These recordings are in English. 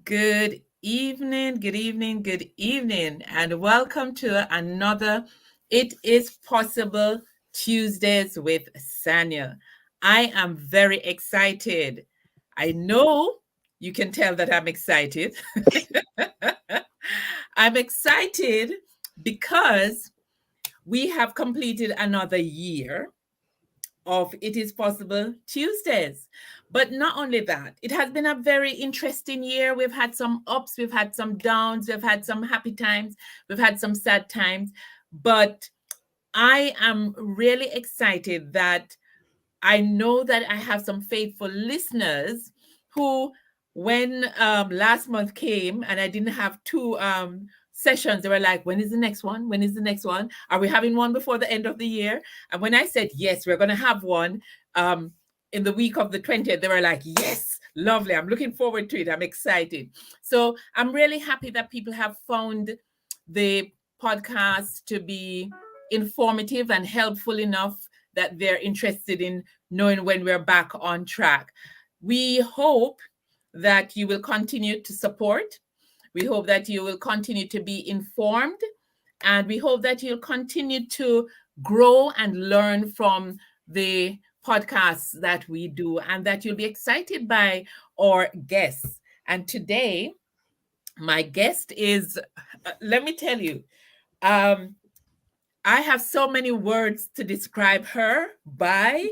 Good evening, good evening, good evening, and welcome to another It Is Possible Tuesdays with Sanjo. I am very excited. I know you can tell that I'm excited. I'm excited because we have completed another year of It Is Possible Tuesdays. But not only that, it has been a very interesting year. We've had some ups, we've had some downs, we've had some happy times, we've had some sad times. But I am really excited that I know that I have some faithful listeners who, when last month came and I didn't have two sessions, they were like, when is the next one? When is the next one? Are we having one before the end of the year? And when I said, yes, we're going to have one in the week of the 20th, they were like, yes, lovely. I'm looking forward to it. I'm excited. So I'm really happy that people have found the podcast to be informative and helpful enough that they're interested in knowing when we're back on track. We hope that you will continue to support. We hope that you will continue to be informed. And we hope that you'll continue to grow and learn from the podcasts that we do and that you'll be excited by our guests. And today, my guest is, let me tell you, um, I have so many words to describe her by,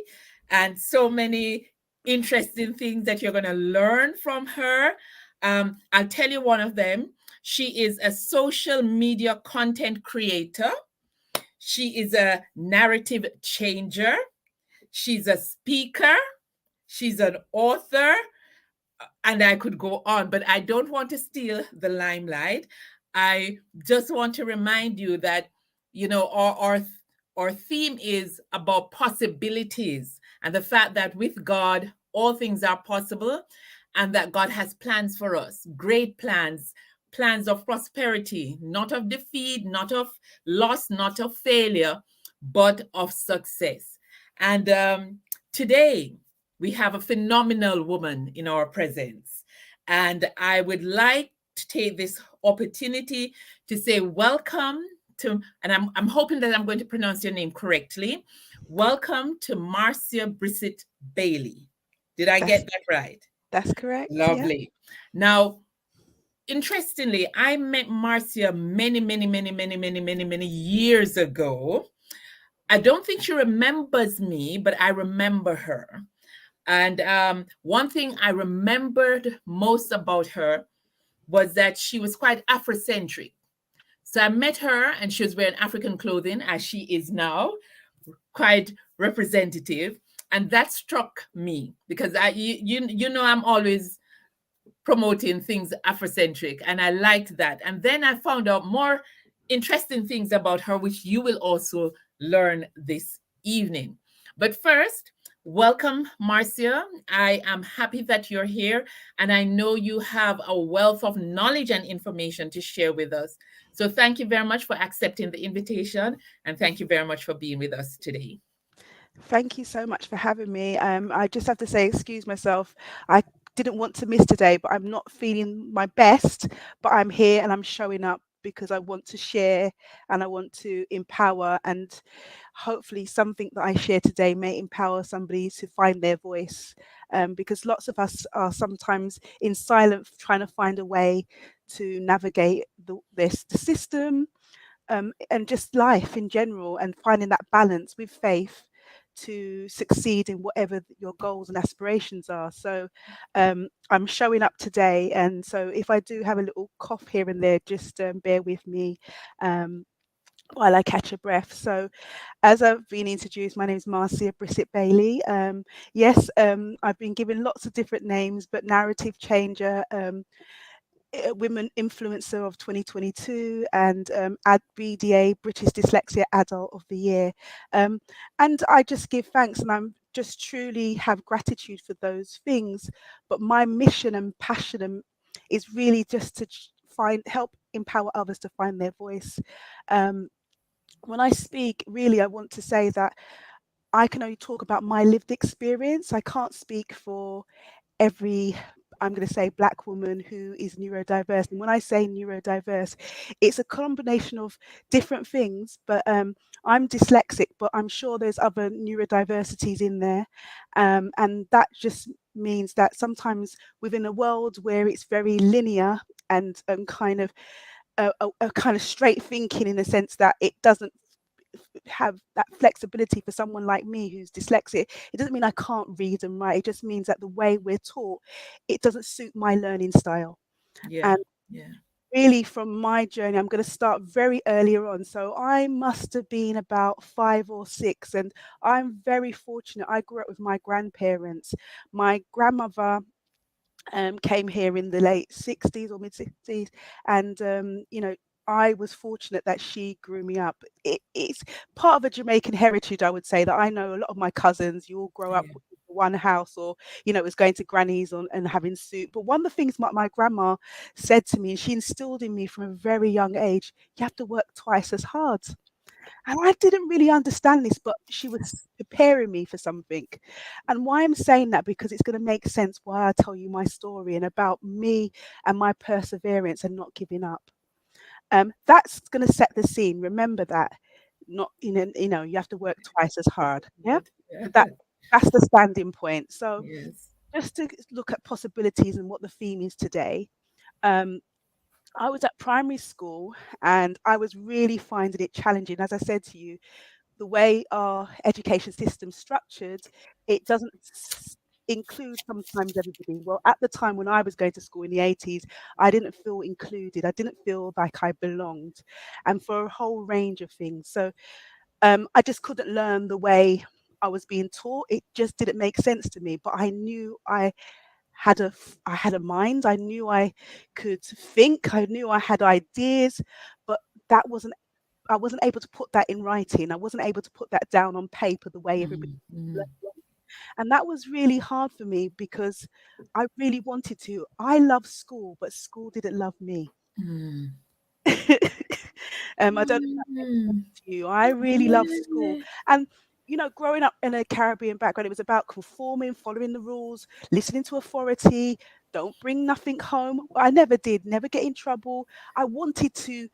and so many interesting things that you're going to learn from her. I'll tell you one of them. She is a social media content creator. She is a narrative changer. She's a speaker. She's an author. And I could go on, but I don't want to steal the limelight. I just want to remind you that, you know, our theme is about possibilities and the fact that with God, all things are possible and that God has plans for us, great plans, plans of prosperity, not of defeat, not of loss, not of failure, but of success. And today, we have a phenomenal woman in our presence. And I would like to take this opportunity to say welcome to, and I'm hoping that I'm going to pronounce your name correctly. Welcome to Marcia Brissett Bailey. Did I That's get that right? that's correct. Yeah. Lovely. Now, interestingly, I met Marcia many years ago. I don't think she remembers me, but I remember her. And one thing I remembered most about her was that she was quite Afrocentric. So I met her and she was wearing African clothing, as she is now, quite representative. And that struck me because you know, I'm always promoting things Afrocentric, and I liked that. And then I found out more interesting things about her, which you will also learn this evening. But first, welcome, Marcia. I am happy that you're here, and I know you have a wealth of knowledge and information to share with us. So thank you very much for accepting the invitation, and thank you very much for being with us today. Thank you so much for having me. I just have to say, excuse myself. I didn't want to miss today, but I'm not feeling my best. But I'm here and I'm showing up because I want to share and I want to empower. And hopefully, something that I share today may empower somebody to find their voice. Because lots of us are sometimes in silence trying to find a way to navigate the system, and just life in general, and finding that balance with faith to succeed in whatever your goals and aspirations are. So I'm showing up today, and so if I do have a little cough here and there, just bear with me um, while I catch a breath. So, as I've been introduced, my name is Marcia Brissett Bailey. Yes, I've been given lots of different names, but narrative changer, women influencer of 2022, and BDA, British Dyslexia Adult of the Year. And I just give thanks, and I'm just truly have gratitude for those things. But my mission and passion is really just to help empower others to find their voice. Um, when I speak, really, I want to say that I can only talk about my lived experience. I can't speak for every I'm going to say, black woman who is neurodiverse. And when I say neurodiverse, it's a combination of different things. But I'm dyslexic, but I'm sure there's other neurodiversities in there. And that just means that sometimes within a world where it's very linear and kind of a kind of straight thinking, in the sense that it doesn't have that flexibility for someone like me who's dyslexic, it doesn't mean I can't read and write. It just means that the way we're taught, it doesn't suit my learning style. Yeah. And Yeah. really, from my journey, I'm going to start very earlier on. So I must have been about 5 or 6, and I'm very fortunate. I grew up with my grandparents. My grandmother came here in the late 60s or mid 60s, and I was fortunate that she grew me up. It's part of a Jamaican heritage, I would say, that I know a lot of my cousins, you all grow up Yeah. with one house, or it was going to grannies and having soup. But one of the things my grandma said to me, and she instilled in me from a very young age, you have to work twice as hard. And I didn't really understand this, but she was preparing me for something. And why I'm saying that, because it's going to make sense why I tell you my story and about me and my perseverance and not giving up. That's going to set the scene. Remember that. Not you have to work twice as hard. Yeah. Good. Yeah. So that's the standing point. So Yes. just to look at possibilities and what the theme is today. Um, I was at primary school and I was really finding it challenging. As I said to you, the way our education system's structured, it doesn't include sometimes everybody. Well, at the time when I was going to school in the 80s, I didn't feel included. I didn't feel like I belonged, and for a whole range of things. So I just couldn't learn the way I was being taught. It just didn't make sense to me. But I knew I had a mind. I knew I could think. I knew I had ideas, but that wasn't I wasn't able to put that in writing. I wasn't able to put that down on paper the way everybody. Mm, mm, And that was really hard for me because I really wanted to. I love school, but school didn't love me. mm. I don't know if that makes sense Mm. to you. I really love school. Yeah. And, growing up in a Caribbean background, it was about conforming, following the rules, listening to authority, don't bring nothing home. I never did, never get in trouble. I wanted to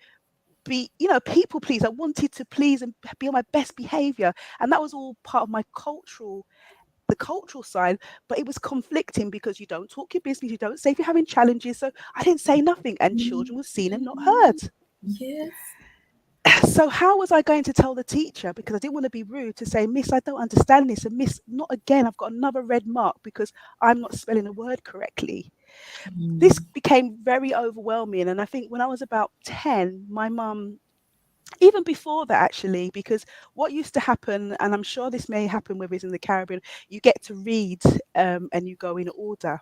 be, people please. I wanted to please and be on my best behavior. And that was all part of the cultural side, but it was conflicting because you don't talk your business, you don't say if you're having challenges. So I didn't say nothing, and children were seen and not heard. Mm. Yes. So how was I going to tell the teacher? Because I didn't want to be rude to say, Miss, I don't understand this, and Miss, not again, I've got another red mark because I'm not spelling a word correctly. This Mm, became very overwhelming. And I think when I was about 10, my mum, even before that actually, because what used to happen, and I'm sure this may happen whether it's in the Caribbean, you get to read and you go in order.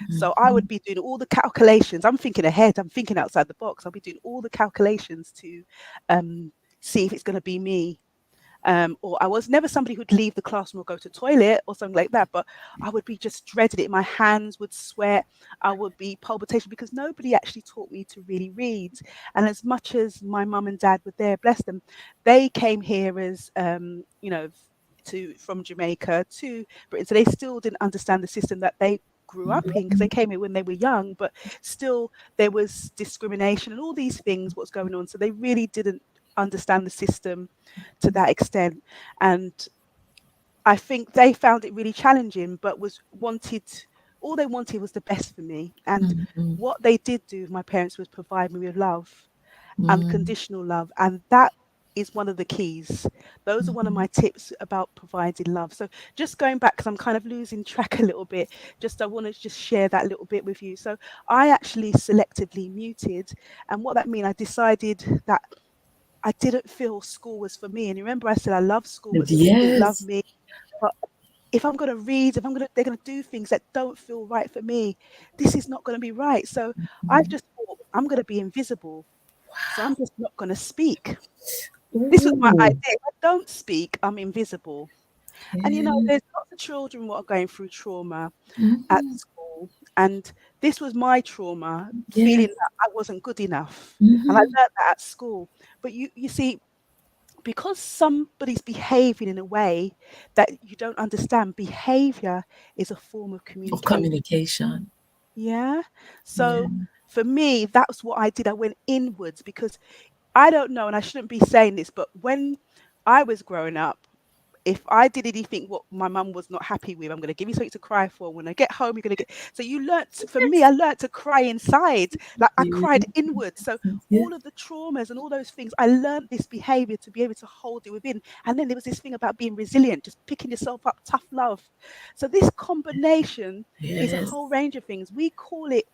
So I would mhm, be doing all the calculations. I'm thinking ahead. I'm thinking outside the box. I'll be doing all the calculations to um, see if it's going to be me. Or I was never somebody who'd leave the classroom or go to toilet or something like that, but I would be just dreaded it. My hands would sweat. I would be palpitation because nobody actually taught me to really read. And as much as my mum and dad were there, bless them, they came here as from Jamaica to Britain, so they still didn't understand the system that they grew up in because they mhm, came here when they were young, but still there was discrimination and all these things what's going on, so they really didn't understand the system to that extent. And I think they found it really challenging, but all they wanted was the best for me. And mhm, what they did do with my parents was provide me with love, mm, unconditional love. And that is one of the keys. Those are one of mhm. my tips about providing love. So just going back, because I'm kind of losing track a little bit, I want to just share that little bit with you. So I actually selectively muted. And what that means, I decided that I didn't feel school was for me. And remember, I said I love school, but school didn't love Yes. me. But if I'm going to read, they're going to do things that don't feel right for me. This is not going to be right. So I Mm. just thought I'm going to be invisible. So I'm just not going to speak. This was my idea. Ooh. If I don't speak, I'm invisible. And Yeah. there's lots of children who are going through trauma at Mhm. school. And this was my trauma, feeling Yes. that I wasn't good enough. And I Mhm. learned that at school. But you see, because somebody's behaving in a way that you don't understand, behavior is a form of Of communication. communication. Yeah. Yeah. So for me, that's what I did. I went inwards because I don't know, and I shouldn't be saying this, but when I was growing up, if I did anything what my mum was not happy with, I'm going to give you something to cry for. When I get home, you're going to get. So you learnt, for me, I learnt to cry inside. Like I Yeah. cried inwards. So Yeah. all of the traumas and all those things, I learnt this behavior to be able to hold it within. And then there was this thing about being resilient, just picking yourself up, tough love. So this combination is a Yes. whole range of things. We call it,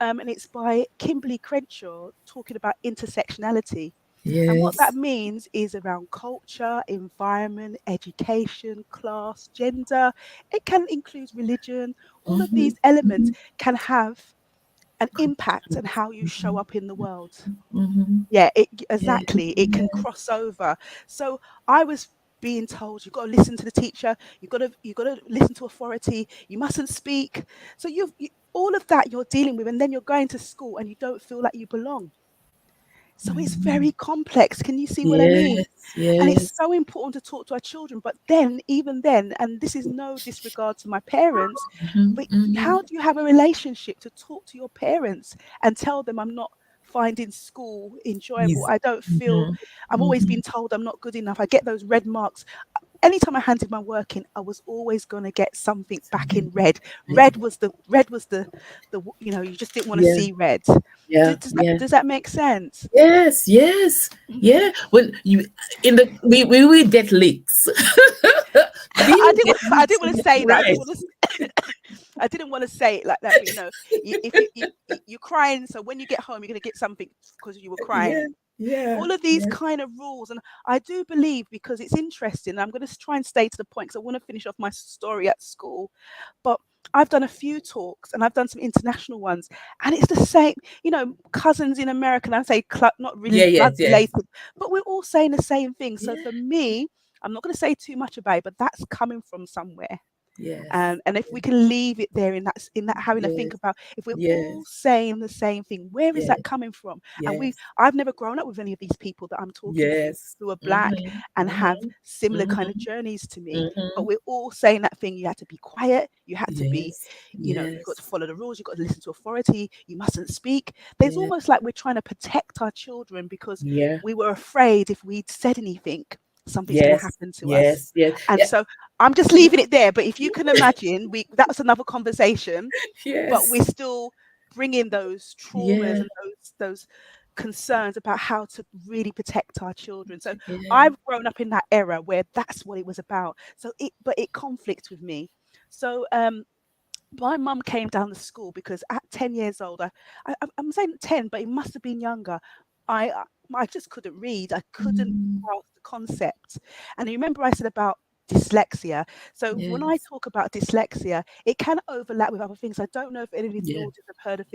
and it's by Kimberly Crenshaw talking about intersectionality. And what that Yes. means is around culture, environment, education, class, gender. It can include religion. All of Mm-hmm. these elements Mm-hmm. can have an impact on how you show up in the world. Mm-hmm. Yeah, Yeah. exactly. It can cross over. So I was being told you've got to listen to the teacher, you've got to listen to authority, you mustn't speak. So all of that you're dealing with, and then you're going to school and you don't feel like you belong. So it's Mm-hmm. very complex. Can you see what I mean? Yes. And it's Yes. so important to talk to our children. But then, even then, and this is no disregard to my parents, Mm-hmm. but Mm-hmm. how do you have a relationship to talk to your parents and tell them I'm not finding school enjoyable? Yes. I don't feel, Mm-hmm. I've always Mm-hmm. been told I'm not good enough. I get those red marks. Anytime I handed my work in, I was always going to get something back in red. Yeah. You just didn't want to Yeah. see red. Yeah. Does that Yeah. does that make sense? Yes. Yes. Yeah. Well, you in the we will get licks. We I will didn't get want. I licks didn't in want to the say that. I didn't right. want to. I didn't want to say it like that. But if you're crying, so when you get home, you're going to get something because you were Yeah. crying. Yeah. All of these Yeah. kind of rules, and I do believe because it's interesting. I'm going to try and stay to the point because I want to finish off my story at school. But I've done a few talks and I've done some international ones, and it's the same. Cousins in America, and I say not really Yeah. blood Yes. Yes. related, but we're all saying the same thing. So for me, I'm not going to say too much about it, but that's coming from somewhere. Yes. And if we can leave it there in that having to think Yes. about if we're all Yes. saying the same thing, where is Yes. that coming from? And Yes. I've never grown up with any of these people that I'm talking to Yes. who are black Mm-hmm. and have Mm-hmm. similar kind of Mm-hmm. journeys to me. But Mm-hmm. we're all saying that thing. You had to be quiet. You had to be, Yes. you've got to Yes. follow the rules. You've got to listen to authority. You mustn't speak. There's Yeah. almost like we're trying to protect our children because Yeah. we were afraid if we'd said anything, something's going to Yes. happen to us. Yes. Yes. And Yeah. so I'm just leaving it there. But if you can imagine, that was another conversation. But Yes. we're still bringing those traumas Yeah. and those concerns about how to really protect our children. So Yeah. I've grown up in that era where that's what it was about. But it conflicts with me. So my mum came down to school because at 10 years old, I'm saying 10, but it must have been younger. I just couldn't read. I couldn't Mm. grasp the concept. And you remember I said about dyslexia. So when I Yes. talk about dyslexia, it can overlap with other things. I don't know if any of these Yeah. authors have heard of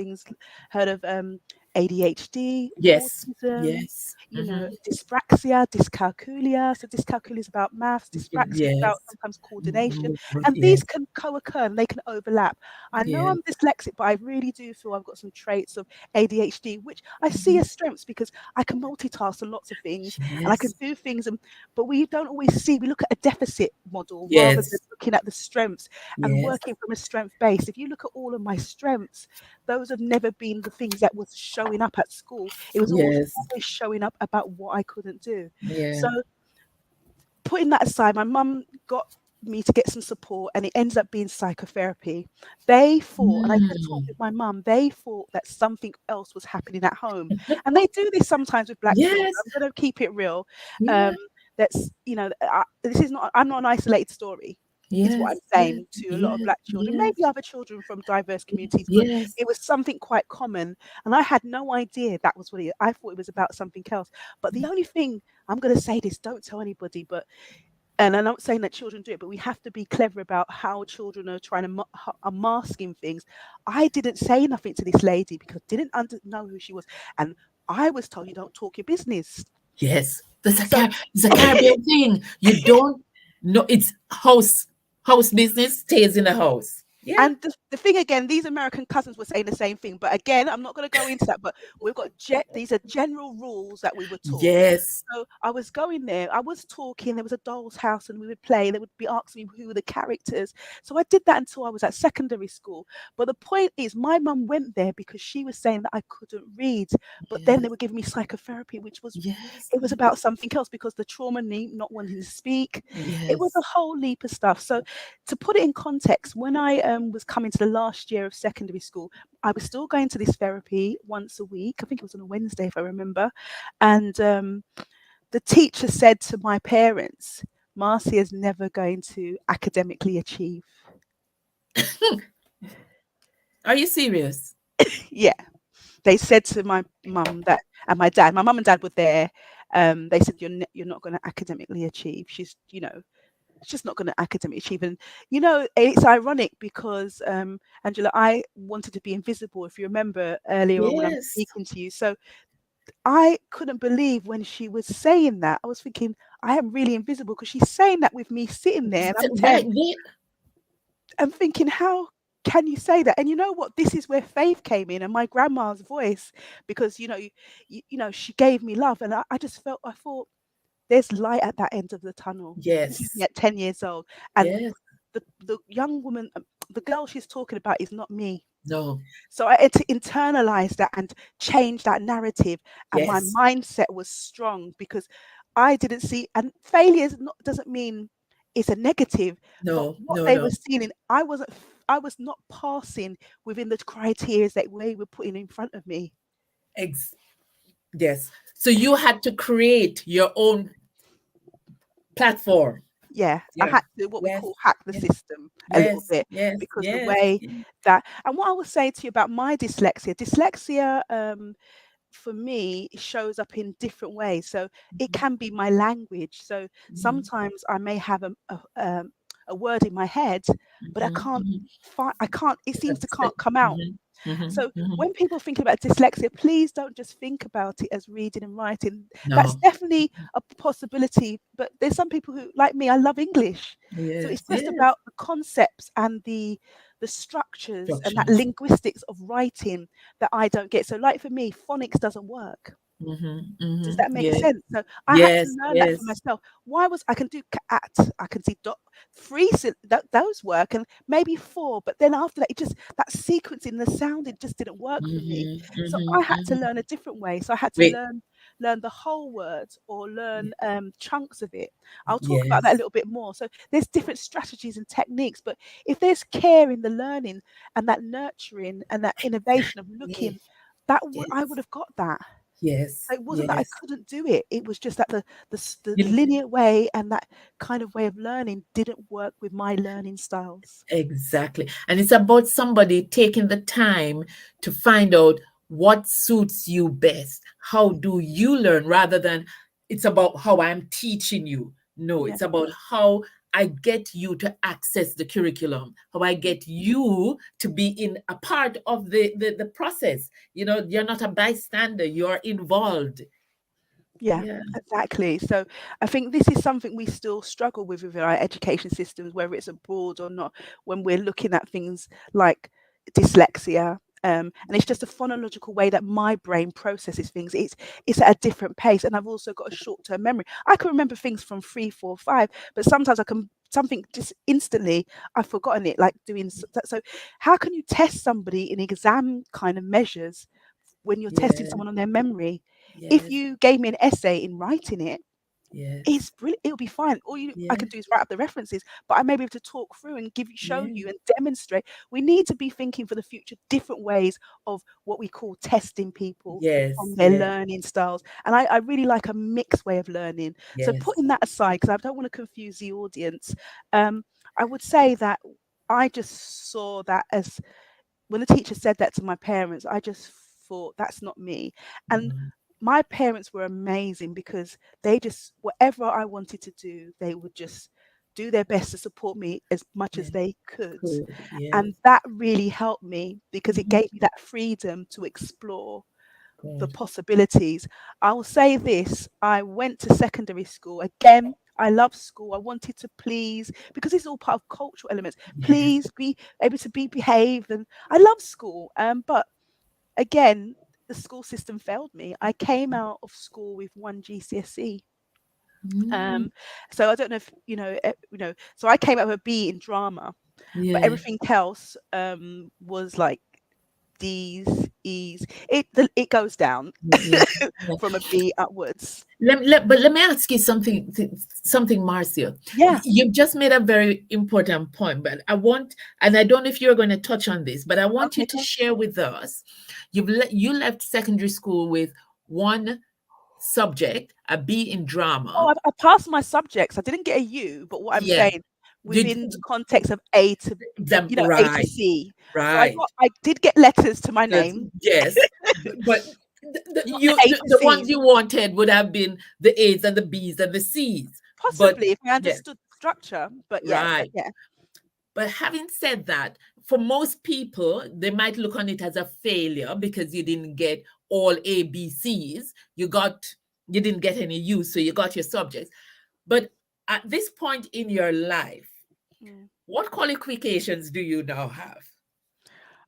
ADHD, Yes. autism, Yes. Mm-hmm. dyspraxia, dyscalculia. So dyscalculia is about maths, dyspraxia is about Yes. sometimes coordination. And these Yes. can co-occur and they can overlap. I know Yes. I'm dyslexic, but I really do feel I've got some traits of ADHD, which I see Mhm. as strengths because I can multitask on lots of things and I can Yes. do things. But we don't always we look at a deficit model rather than Yes. looking at the strengths and Yes. working from a strength base. If you look at all of my strengths, those have never been the things that was showing up at school. It was always Yes. showing up about what I couldn't do. Yeah. So putting that aside, my mum got me to get some support and it ends up being psychotherapy. They thought, and I even talked Mm. with my mum, they thought that something else was happening at home. And they do this sometimes with black children. Yes. I'm going to keep it real. Um, Yeah. this is not, I'm not an isolated story. Is what Yes. I'm Yes. saying to a lot of Yes. black children, Yes. maybe other children from diverse communities, but Yes. it was something quite common. And I had no idea that was I thought it was about something else. But the only thing I'm going to say this, don't tell anybody, and I'm not saying that children do it, but we have to be clever about how children are trying to are masking things. I didn't say nothing to this lady because I didn't know who she was, and I was told you don't talk your business. Yes. That's So it's a Caribbean thing. You don't know it's house business stays in the house. Yeah. And the thing again, these American cousins were saying the same thing. But again, I'm not going to go into that. But we've got these are general rules that we were taught. Yes. So I was going there, I was talking, there was a doll's house and we would play. They would be asking me who were the characters. So I did that until I was at secondary school. But the point is, my mum went there because she was saying that I couldn't read. But then they Yes. were giving me psychotherapy, which was, Yes. it was about something else because the trauma, not wanting to speak. It was a Yes. whole leap of stuff. So to put it in context, when I was coming to the last year of secondary school, I was still going to this therapy once a week. I think it was on a Wednesday, if I remember. And the teacher said to my parents, Marcia is never going to academically achieve. Are you serious? Yeah. They said to my mum that, and my dad, my mum and dad were there. They said, you're not going to academically achieve. She's, it's just not going to academically achieve. And, it's ironic because, Angela, I wanted to be invisible, if you remember earlier on when I'm Yes. speaking to you. So I couldn't believe when she was saying that. I was thinking, I am really invisible because she's saying that with me sitting there and I'm Right 10 there. and thinking, how can you say that? And you know what? This is where faith came in and my grandma's voice, because, she gave me love. And I just felt, I thought, there's light at that end of the tunnel. This is me Yes. at 10 years old. And Yes. the young woman, the girl she's talking about is not me. No. So I had to internalize that and change that narrative. And my Yes. mindset was strong because I didn't see, and failure doesn't mean it's a negative, but No. what No. they No. were seeing, I was not passing within the criteria that they were putting in front of me. Ex- yes. So you had to create your own platform. Yeah, I Yeah. had to what we Yes. call hack the Yes. system a little Yes. bit, Yes. because the Yes. way that, and what I was saying to you about my dyslexia, for me shows up in different ways. So it Mhm. can be my language. So Mhm. sometimes I may have a word in my head, but I Mhm. can't Mhm. find. I can't. It seems to can't come out. Mhm. Mhm. So Mhm. when people think about dyslexia, please don't just think about it as reading and writing. That's No. definitely a possibility. But there's some people who, like me, I love English. So it's Yes. just Yes. about the concepts and the structures and that Structures. linguistics of writing that I don't get. So like for me, phonics doesn't work. Mhm. Does Mhm. that make Yes. sense? So I had to Yes. learn that for Yes. myself. Why was I can do at, I can see dot, three, those work, and maybe four, but then after that, it just, that sequencing, the sound, it just didn't work for me. Mhm. So Mhm. I had to Mhm. learn a different way. So I had to Wait. learn the whole word or learn chunks of it. I'll talk about that a Yes. little bit more. So there's different strategies and techniques, but if there's care in the learning and that nurturing and that innovation of looking, Exactly. I Yes. would have got that. Yes. It wasn't that I Yes. couldn't do it. It was just that the You- linear way and that kind of way of learning didn't work with my learning styles. Exactly. And it's about somebody taking the time to find out what suits you best. How do you learn rather than it's about how I'm teaching you. No, Yeah. it's about how I get you to access the curriculum, how I get you to be in a part of the process. You're not a bystander, you're involved. Yeah, Yeah. exactly. So I think this is something we still struggle with within our education systems, whether it's abroad or not, when we're looking at things like dyslexia. And it's just a phonological way that my brain processes things. It's at a different pace, and I've also got a short-term memory. I can remember things from 3, 4, 5, but sometimes I can something just instantly I've forgotten it, like doing that. So how can you test somebody in exam kind of measures when you're testing Yeah. someone on their memory? If Yes. you gave me an essay in writing it, Yes. it's brilliant. It'll be fine. I Yeah. can do is write up the references, but I may be able to talk through and show Yeah. you and demonstrate. We need to be thinking for the future different ways of what we call testing people Yes. on their Yes. learning styles. And I really like a mixed way of learning. So Yes. putting that aside, because I don't want to confuse the audience, I would say that I just saw that as, when the teacher said that to my parents, I just thought that's not me. And Mhm. my parents were amazing because they just, whatever I wanted to do, they would just do their best to support me as much as Yeah. they could. Good. Yes. And that really helped me because it Mhm. gave me that freedom to explore the Good. possibilities. I will say this, I went to secondary school again. I love school. I wanted to please, because it's all part of cultural elements. Yes. Please be able to be behaved, and I love school. But again, the school system failed me. I came out of school with one GCSE. Mm, Um, so I don't know if So I came out with a B in drama, but yeah. everything else was like D's, E's. It goes down Yeah. Yeah. from a B upwards. But let me ask you something, Marcia. Yeah. You've just made a very important point, but and I don't know if you're going to touch on this, but I want you Okay. to share with us. You left secondary school with one subject, a B in Oh, drama. I passed my subjects. I didn't get a U, but what I'm Yeah. saying You, within the context of A to A to right, C. So right. I did get letters to my Yes, name, yes. But not the A to the ones C's. you wanted would have been the A's and the B's and the C's. But Possibly if I yeah, understood the structure, but yeah, right. But having said that, for most people, they might look on it as a failure because you didn't get all A, B, C's. You didn't get any U's, so you got your subjects. But at this point in your life, Mm. what qualifications do you now have?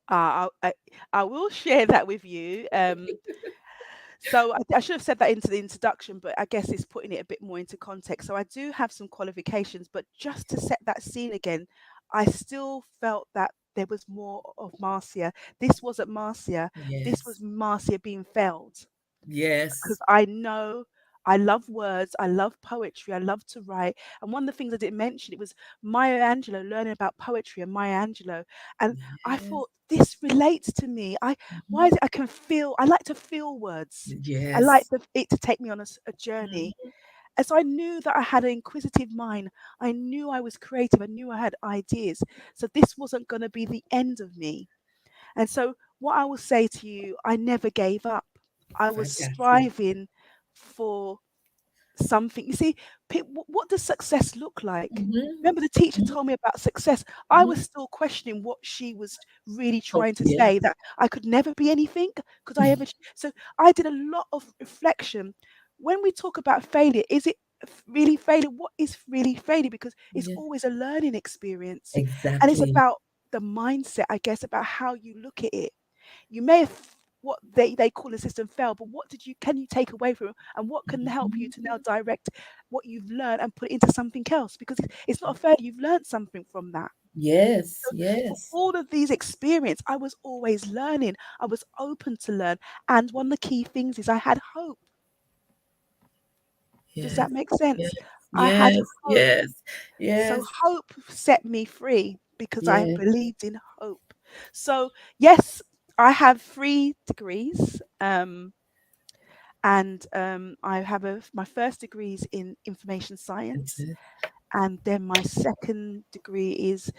I will share that with you. So I should have said that into the introduction, but I guess it's putting it a bit more into context. So I do have some qualifications, but just to set that scene again, I still felt that there was more of Marcia. This wasn't Marcia. This was Yes, Marcia being failed, because yes, I know I love words, I love poetry, I love to write. And one of the things I didn't mention, it was Maya Angelou, learning about poetry and Maya Angelou. And I yes, thought this relates to me. Why mhm, is it I like to feel words. I like yes, it to take me on a journey. mhm, And so I knew that I had an inquisitive mind. I knew I was creative. I knew I had ideas. So this wasn't going to be the end of me. And so, what I will say to you, I never gave up. I was fantastic. striving for something. You see, what does success look like? Mhm, Remember, the teacher mhm, told me about success. I mhm. was still questioning what she was really Oh, trying to yeah. say, that I could never be anything. Could I ever? So, I did a lot of reflection. When we talk about failure, is it really failure? What is really failure? Because it's Yeah, always a learning experience. And it's exactly. about the mindset, I guess, about how you look at it. You may have what they call a system fail, but what can you take away from it, and what can help you to now Mhm. direct what you've learned and put it into something else? Because it's not a failure, you've learned something from that. Yes, So for yes, all of these experience, I was always learning. I was open to learn. And one of the key things is I had hope. Does yes, that make yes, sense? I had yes, hope. yes, So yes, hope set me free because I yes. believed in hope. So yes, I have 3 degrees. And I have my first degree is in information science, Mhm. and then my second degree is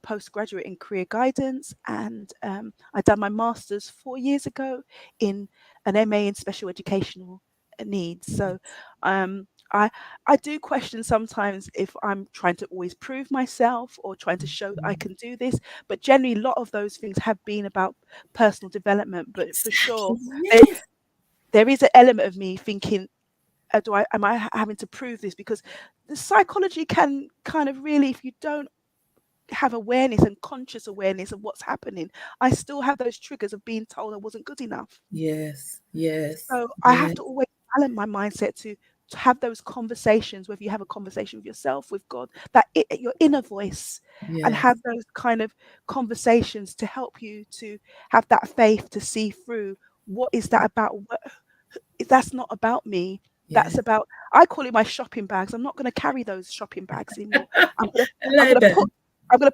postgraduate in career guidance, and I done my master's 4 years ago in an MA in special educational needs. So um, I I do question sometimes if I'm trying to always prove myself or trying to show that I can do this, but generally a lot of those things have been about personal development. But for sure, Exactly. there Yes. there is an element of me thinking, am I having to prove this? Because the psychology can kind of really, if you don't have awareness and conscious awareness of what's happening, I still have those triggers of being told I wasn't good enough. Yes. Yes. So I have Yes. to always balance my mindset to have those conversations, whether you have a conversation with yourself, with God, your inner voice, and Yes. have those kind of conversations to help you to have that faith to see through what is that about. That's not about me. That's Yes. about, I call it my shopping bags. I'm not going to carry those shopping bags anymore. I'm going to I I'm like going to that.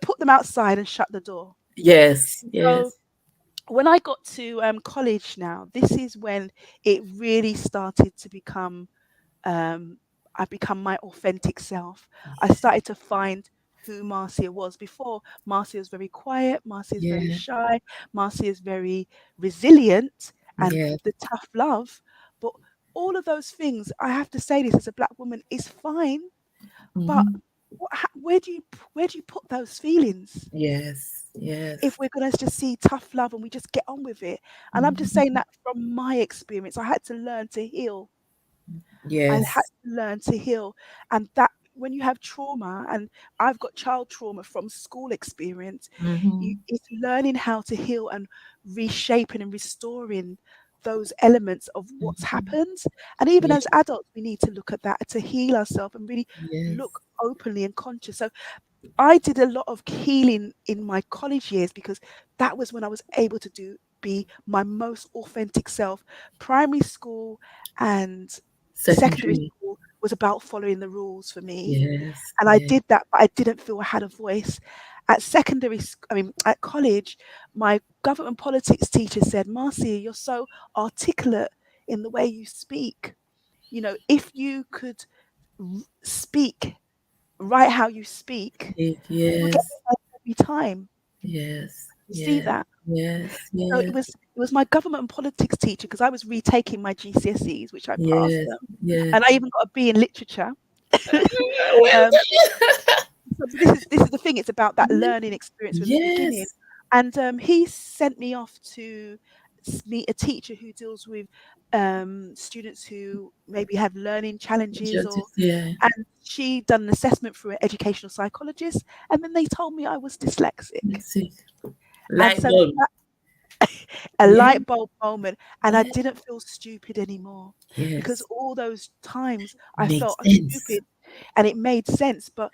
put them outside and shut the door. Yes. So Yes. when I got to college now, this is when it really started to become, um, I become my authentic self. I started to find who Marcia was. Before, Marcia was very quiet, Marcia is very Yeah. shy, Marcia is very resilient and Yes. the tough love. But all of those things, I have to say this as a black woman, is fine. But Mhm. where do you put those feelings? Yes. Yes. If we're going to just see tough love and we just get on with it. And I'm just saying Mhm. that from my experience, I had to learn to heal. I had Yes. to learn to heal. And that, when you have trauma, and I've got child trauma from school experience, Mm-hmm. it's learning how to heal and reshaping and restoring those elements of what's Mm-hmm. happened. And even Yes. as adults, we need to look at that to heal ourselves and really Yes. look openly and conscious. So I did a lot of healing in my college years because that was when I was able to be my most authentic self. Primary school and secondary Secondary. school was about following the rules for me. Yes. And I Yes. did that, but I didn't feel I had a voice. At at college, my government politics teacher said, Marcia, you're so articulate in the way you speak. If you could speak right how you speak, you'll get Yes. ahead every time. Yes. You see Yes. that? Yes. So it was my government and politics teacher, because I was retaking my GCSEs, which I passed Yes. them, Yes. and I even got a B in literature. Well um, done. so this is the thing. It's about that learning experience from the beginning. Yes. And he sent me off to meet a teacher who deals with students who maybe have learning challenges, or Yeah. and she done an assessment through an educational psychologist, and then they told me I was dyslexic. Let's see. And Light so bulb. a Yeah. light bulb moment, and I Yeah. didn't feel stupid anymore, because Yes. all those times I Makes felt sense. stupid, and it made sense. But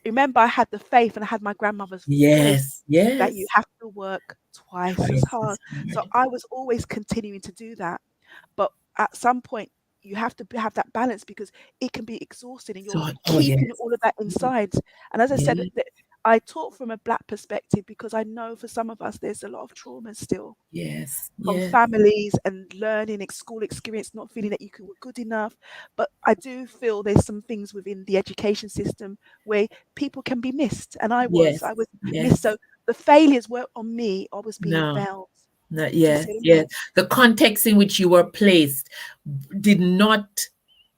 remember, I had the faith and I had my grandmother's voice Yes. that you Yes. have to work twice as Twice hard. as So hard. I was always continuing to do that. But at some point, you have to have that balance, because it can be exhausting and you're So, oh keeping yes. all of that inside. And as I said, Yeah. I talk from a Black perspective because I know for some of us, there's a lot of trauma still Yes. from Yes. families and learning school experience, not feeling that were good enough. But I do feel there's some things within the education system where people can be missed, and I was Yes. I was missed. Yes. So the failures weren't on me. I was being No. failed. No. Do you Yes. see what I Yes. mean? The context in which you were placed did not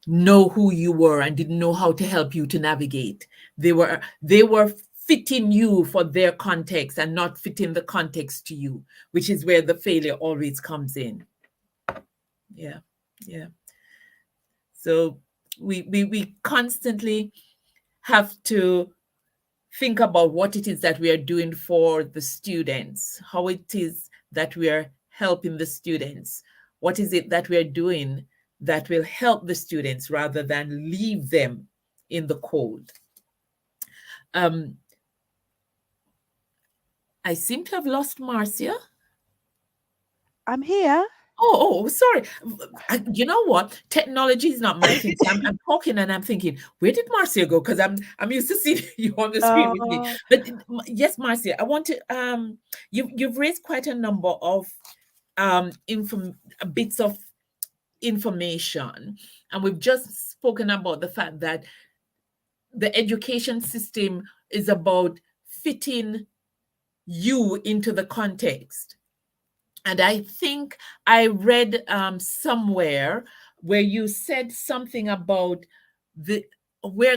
know who you were and didn't know how to help you to navigate. They were fitting you for their context and not fitting the context to you, which is where the failure always comes in. Yeah. Yeah. So we constantly have to think about what it is that we are doing for the students, how it is that we are helping the students, what is it that we are doing that will help the students rather than leave them in the cold. Um, I seem to have lost Marcia. I'm here. Sorry. You know what? Technology is not my thing. So I'm talking and I'm thinking, where did Marcia go? Because I'm used to seeing you on the screen with me. Oh, But yes, Marcia, I want to you've raised quite a number of inform bits of information, and we've just spoken about the fact that the education system is about fitting you into the context. And I think I read somewhere where you said something about the where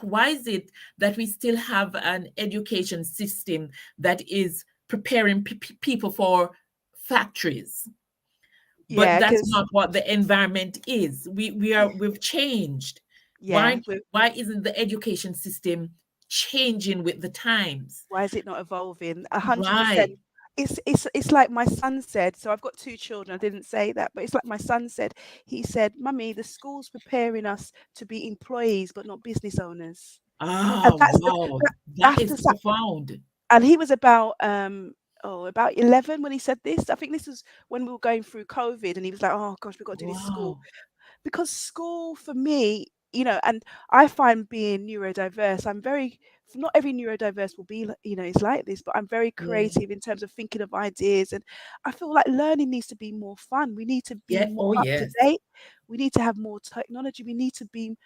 why is it that we still have an education system that is preparing people for factories, but yeah, that's because not what the environment is. We've changed. yeah, Why why isn't the education system changing with the times? why is it not evolving? 100%. Right. It's like my son said. So I've got two children. I didn't say that, but it's like my son said. He said, "Mummy, the school's preparing us to be employees, but not business owners." And Ah, that's wow. That that's is the profound. and he was about about 11 when he said this. I think this was when we were going through COVID, and he was like, "Oh gosh, we've got to do this school." Wow. Because school for me, and I find being neurodiverse, I'm very, not every neurodiverse will be is like this, but I'm very Yeah. creative in terms of thinking of ideas, and I feel like learning needs to be more fun. We need to be Yeah. more Oh, up to yes. date. We need to have more technology. We need to be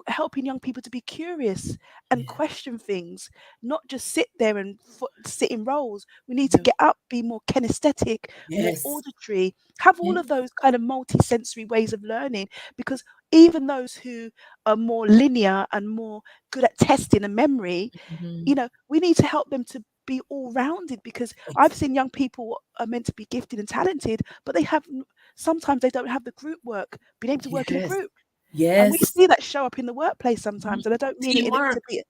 helping young people to be curious and Yeah. question things, not just sit there and sit in roles. We need to No. get up, be more kinesthetic, more Yes. auditory, have all Yeah. of those kind of multi-sensory ways of learning, because even those who are more linear and more good at testing and memory, Mhm. we need to help them to be all rounded, because I've Ex- seen young people are meant to be gifted and talented, but sometimes they don't have the group work, being able to work in a Yes. group. And we Yes. see that show up in the workplace Mhm. sometimes. And I don't mean it in it to Teamwork. be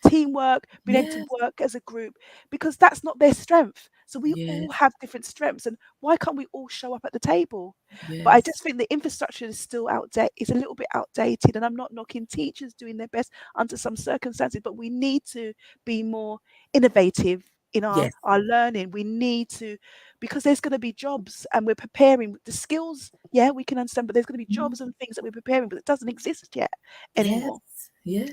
teamwork, being able to Yes. work as a group, because that's not their strength. So we all Yes. have different strengths, and why can't we all show up at the table? But I just Yes. think the infrastructure is still outdated. It's a little bit outdated, and I'm not knocking teachers doing their best under some circumstances, but we need to be more innovative in our Yes. our learning. We need to, because there's going to be jobs, and we're preparing the skills. Yeah, we can understand, but there's going to be Mhm. jobs and things that we're preparing, but it doesn't exist yet Yes. anymore.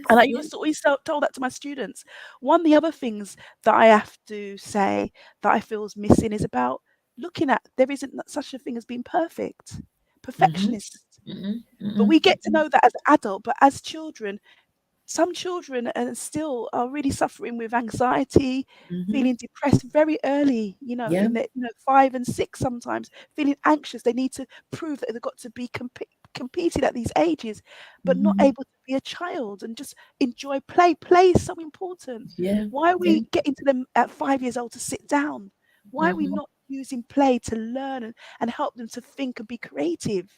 And Yes. I Yes. used to always told that to my students. One of the other things that I have to say that I feel is missing is about looking at, there isn't such a thing as being perfect, Mm-hmm. perfectionist. Mm-hmm. But Mm-hmm. we get to know that as an adult. But as children, some children still are really suffering with anxiety, Mm-hmm. feeling depressed very early, Yeah. in their, 5 and 6 sometimes, feeling anxious. They need to prove that they've got to be competing at these ages, but not Mm-hmm. able to be a child and just enjoy play. Play is so important. Yeah. Why are Yeah. we getting to them at 5 years old to sit down? Why are we Mm-hmm. not using play to learn and help them to think and be creative?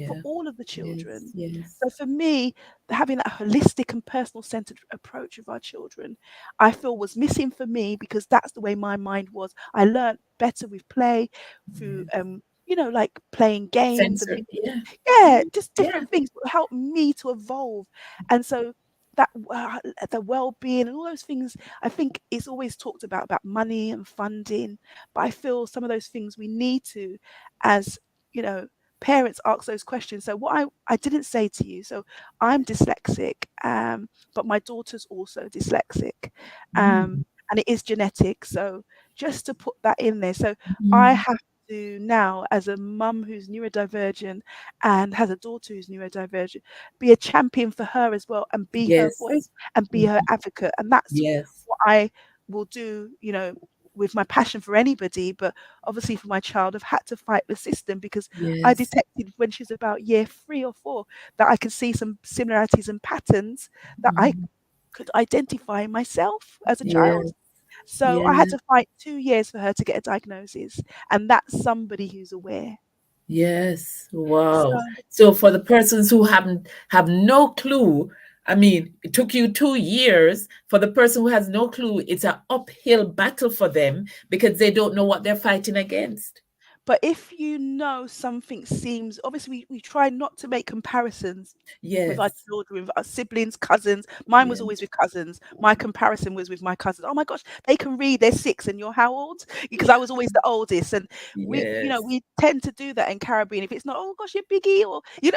For Yeah. all of the Yes. children. Yes. So for me, having that holistic and personal centered approach with our children, I feel was missing for me, because that's the way my mind was. I learned better with play through, Yes. like playing games and Sensor. things. Yeah. Yeah, Mhm. just Yeah. different things that help me to evolve. And so that the well-being and all those things, I think it's always talked about money and funding, but I feel some of those things we need to, as you know parents, ask those questions. So what I didn't say to you, so I'm dyslexic, but my daughter's also dyslexic, Mm. and it is genetic. So just to put that in there, so I Mhm. have to now, as a mum who's neurodivergent and has a daughter who's neurodivergent, be a champion for her as well, and be her Yes. voice and be her Mhm. advocate. And that's Yes. what I will do, with my passion for anybody, but obviously for my child, I've had to fight the system, because I Yes. detected when she was about year 3 or 4 that I could see some similarities and patterns that I Mhm. could identify myself as a child. Yes. So I had Yeah. to fight 2 years for her to get a diagnosis, and that's somebody who's aware. Yes. So Wow. So for yeah, the persons who have no clue, I mean, it took you 2 years. For the person who has no clue, it's an uphill battle for them because they don't know what they're fighting against. but if you know something seems, obviously we try not to make comparisons with our Yes. children, with our siblings, cousins. Mine was Yeah. always with cousins. My comparison was with my cousins. Oh my gosh, they can read, they're 6 and you're how old? Because I was always the oldest. And Yes. we tend to do that in Caribbean. If it's not, oh gosh, you're biggie, or you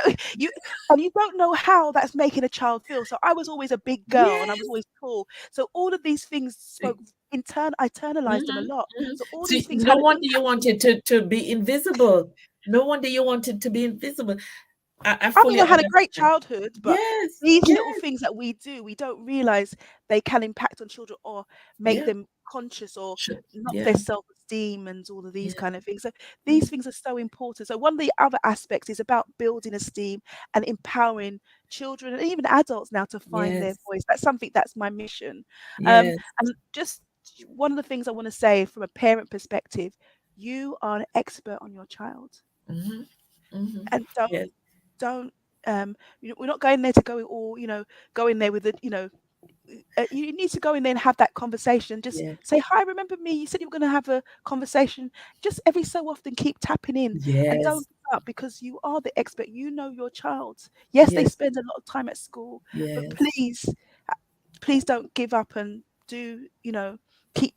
and you don't know how that's making a child feel. So I was always a big girl and I was Yes. always tall. So all of these things spoke I internalized them a Mhm, lot. mhm. So all So these things no had an wonder you impact. wanted to be invisible. No wonder you wanted to be invisible. I I think fully I had a great understand. childhood, but Yes, these little yes, things that we do, we don't realize they can impact on children or make yeah, them conscious or knock their yeah, self-esteem and all of these yeah, kind of things. So yeah, these things are so important. So one of the other aspects is about building esteem and empowering children and even adults now to find their yes, voice. That's something that's my mission. yes. And just one of the things I want to say from a parent perspective, you are an expert on your child, Hmm. Hmm. and Yes, don't we're not going there to go all go in there with the you need to go in there and have that conversation. Just yes, say, hi, remember me, you said you were going to have a conversation. Just every so often keep tapping in, and don't yes, give up, because you are the expert. You know your child. Yes, they yes, spend a lot of time at school, but yes, please don't give up, and do keep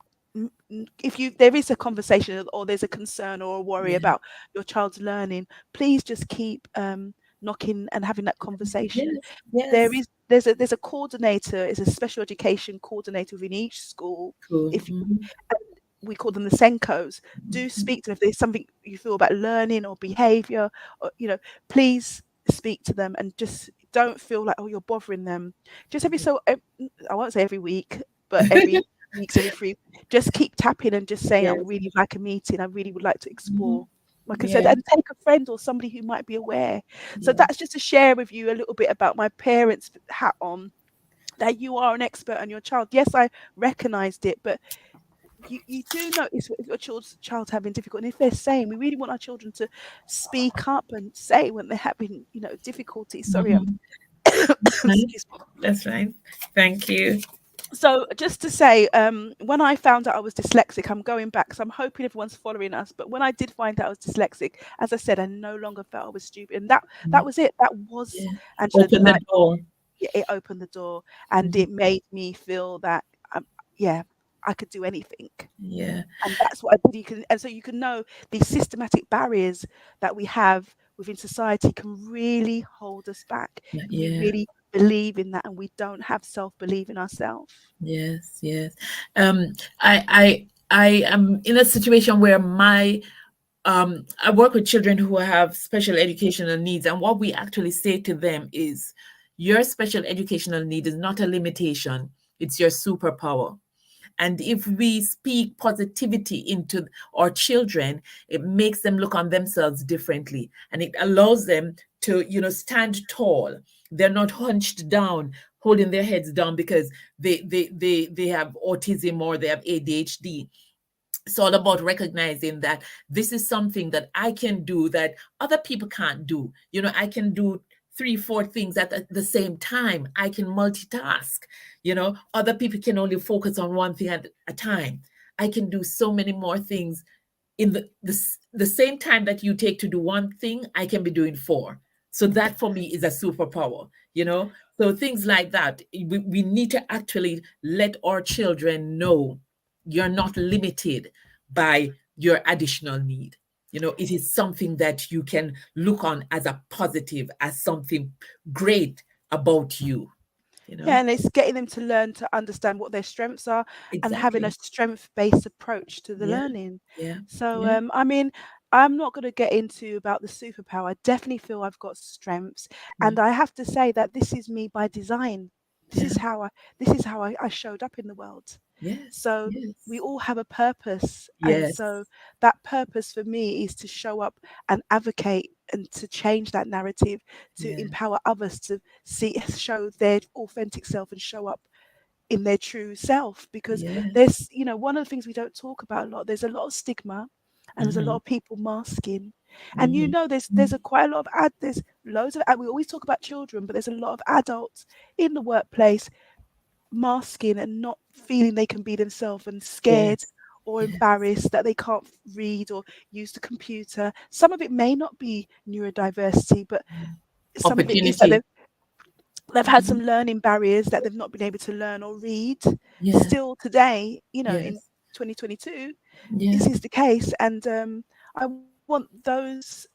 if you there is a conversation or there's a concern or a worry yeah, about your child's learning, please just keep knocking and having that conversation. yes, yes. There's a coordinator, is a special education coordinator within each school. Cool. If Hmm. We call them the Senkos. Do speak to them if there's something you feel about learning or behavior, or please speak to them, and just don't feel like, oh, you're bothering them. Just I won't say every week, but every weeks, every 3, just keep tapping and just saying, I would Yes. really like a meeting. I really would like to Hmm. explore. Like I said, Yeah, and take a friend or somebody who might be aware. So yeah, that's just to share with you a little bit about my parents' hat on, that you are an expert on your child. Yes, I recognized it, but you do notice if your child's having difficulty, and if they're saying, we really want our children to speak up and say when they're having, difficulty. Sorry, I'm Mhm. Right. excuse me. That's right. Thank you. So just to say, when I found out I was dyslexic, I'm going back, so I'm hoping everyone's following us. But when I did find out I was dyslexic, as I said, I no longer felt I was stupid, and that was it. That was Yeah. Angela, Open the like, door. it opened the door, and Mhm. it made me feel that, yeah, I could do anything. Yeah. And that's what I did. And so you can know these systematic barriers that we have within society can really hold us back if we Yeah. really believe in that and we don't have self-belief in ourselves. Yes. Yes. Um, I am in a situation where I work with children who have special educational needs, and what we actually say to them is, your special educational need is not a limitation, it's your superpower. And if we speak positivity into our children, it makes them look on themselves differently, and it allows them to, stand tall. They're not hunched down, holding their heads down because they have autism or they have ADHD. It's all about recognizing that this is something that I can do that other people can't do. I can do three, four things at the same time. I can multitask. Other people can only focus on one thing at a time. I can do so many more things in the same time that you take to do one thing. I can be doing four. So that for me is a superpower. So things like that, we need to actually let our children know you're not limited by your additional need. It is something that you can look on as a positive, as something great about you. Yeah, and it's getting them to learn to understand what their strengths are and having a Exactly. strength-based approach to the Yeah. learning. Yeah. So, Yeah. I mean, I'm not going to get into about the superpower. I definitely feel I've got strengths, Yeah. and I have to say that this is me by design. This Yeah. is how I showed up in the world. Yes. So we Yes. all have a purpose. And Yes. so that purpose for me is to show up and advocate and to change that narrative, to Yeah. empower others to show their authentic self and show up in their true self. Because Yes. there's, one of the things we don't talk about a lot, there's a lot of stigma and there's a lot Mm-hmm. of people masking. And Mm-hmm. there's a quite a lot of there's loads of we always talk about children, but there's a lot of adults in the workplace masking and not feeling they can be themselves and scared Yes. or Yes. embarrassed that they can't read or use the computer. Some of it may not be neurodiversity, but Yeah. some of it is that Opportunity. they've had Mhm. some learning barriers that they've not been able to learn or read. Yeah. Still today, in Yes. 2022, Yeah. this is the case. And I want those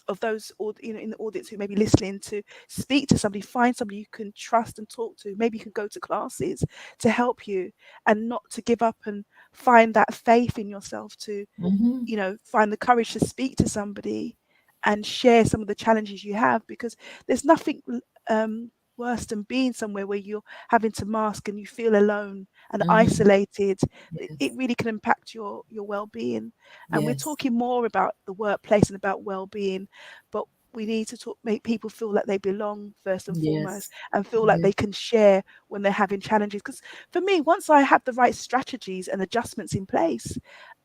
of those in the audience who may be listening to speak to somebody, find somebody you can trust and talk to. Maybe you can go to classes to help you, and not to give up, and find that faith in yourself to Mm-hmm. find the courage to speak to somebody and share some of the challenges you have, because there's nothing worse than being somewhere where you're having to mask and you feel alone and Mm-hmm. isolated. It Yes. really can impact your well-being. And we're Yes. talking more about the workplace and about well-being, but we need to make people feel that they belong first and foremost, Yes. and feel like Yes. they can share when they're having challenges. Because for me, once I have the right strategies and adjustments in place,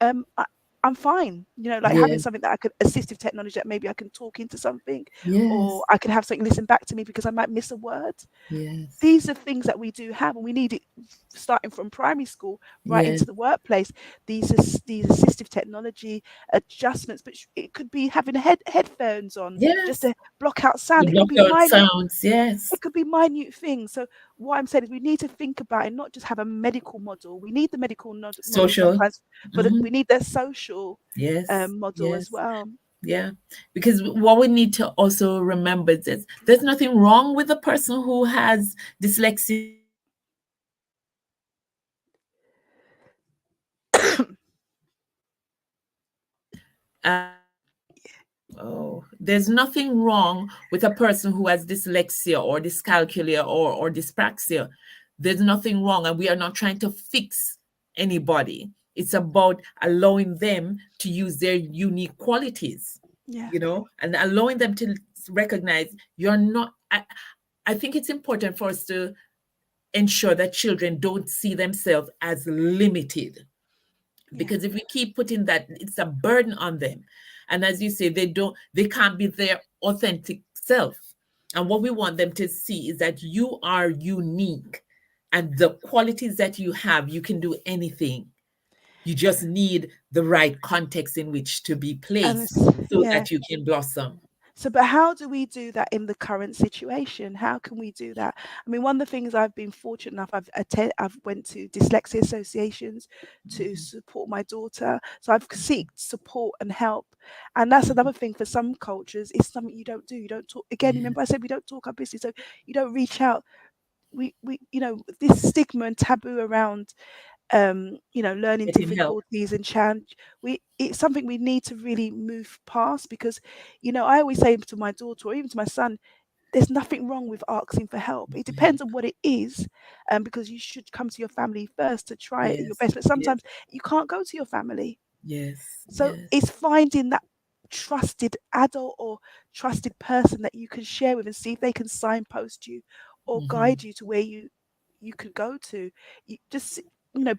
um, I, I'm fine. Like having Yes. something that I could assistive technology that maybe I can talk into something, or Yes. I can have something listen back to me because I might miss a word. Yes. These are things that we do have, and we need it starting from primary school right Yes. into the workplace. These assistive technology adjustments, but it could be having headphones on just Yes. to block out sound. You block out sounds. Yes. It could be minute things. So what I'm saying is we need to think about it, not just have a medical model. We need the medical model Social. sometimes, but Mm-hmm. we need the social Yes. model as Yes. well. Yeah. Because what we need to also remember is this, there's nothing wrong with a person who has dyslexia or dyscalculia or autism. There's nothing wrong with a person who has dyslexia or dyscalculia or dyspraxia. There's nothing wrong, and we are not trying to fix anybody. It's about allowing them to use their unique qualities, Yeah. and allowing them to recognize you're not. I think it's important for us to ensure that children don't see themselves as limited. Yeah. because if we keep putting that, it's a burden on them. And as you say, they can't be their authentic self. And what we want them to see is that you are unique, and the qualities that you have, you can do anything. You just need the right context in which to be And placed it's, so yeah. that you can blossom. So, but how do we do that in the current situation? How can we do that? I mean, one of the things I've been fortunate enough, I've went to dyslexia associations to Mhm. support my daughter. So I've seeked support and help, and that's another thing for some cultures. It's something you don't do. You don't talk. Again, Yeah, remember I said we don't talk our business, so you don't reach out. We this stigma and taboo around learning getting help. difficulties and challenge, we it's something we need to really move past, because I always say to my daughter or even to my son, there's nothing wrong with asking for help. It Yeah. depends on what it is, because you should come to your family first to try your Yes, best, but yes, sometimes you can't go to your family. yes, So yes. it's finding that trusted adult or trusted person that you can share with and see if they can signpost you or Hmm. guide you to where you could go to. You just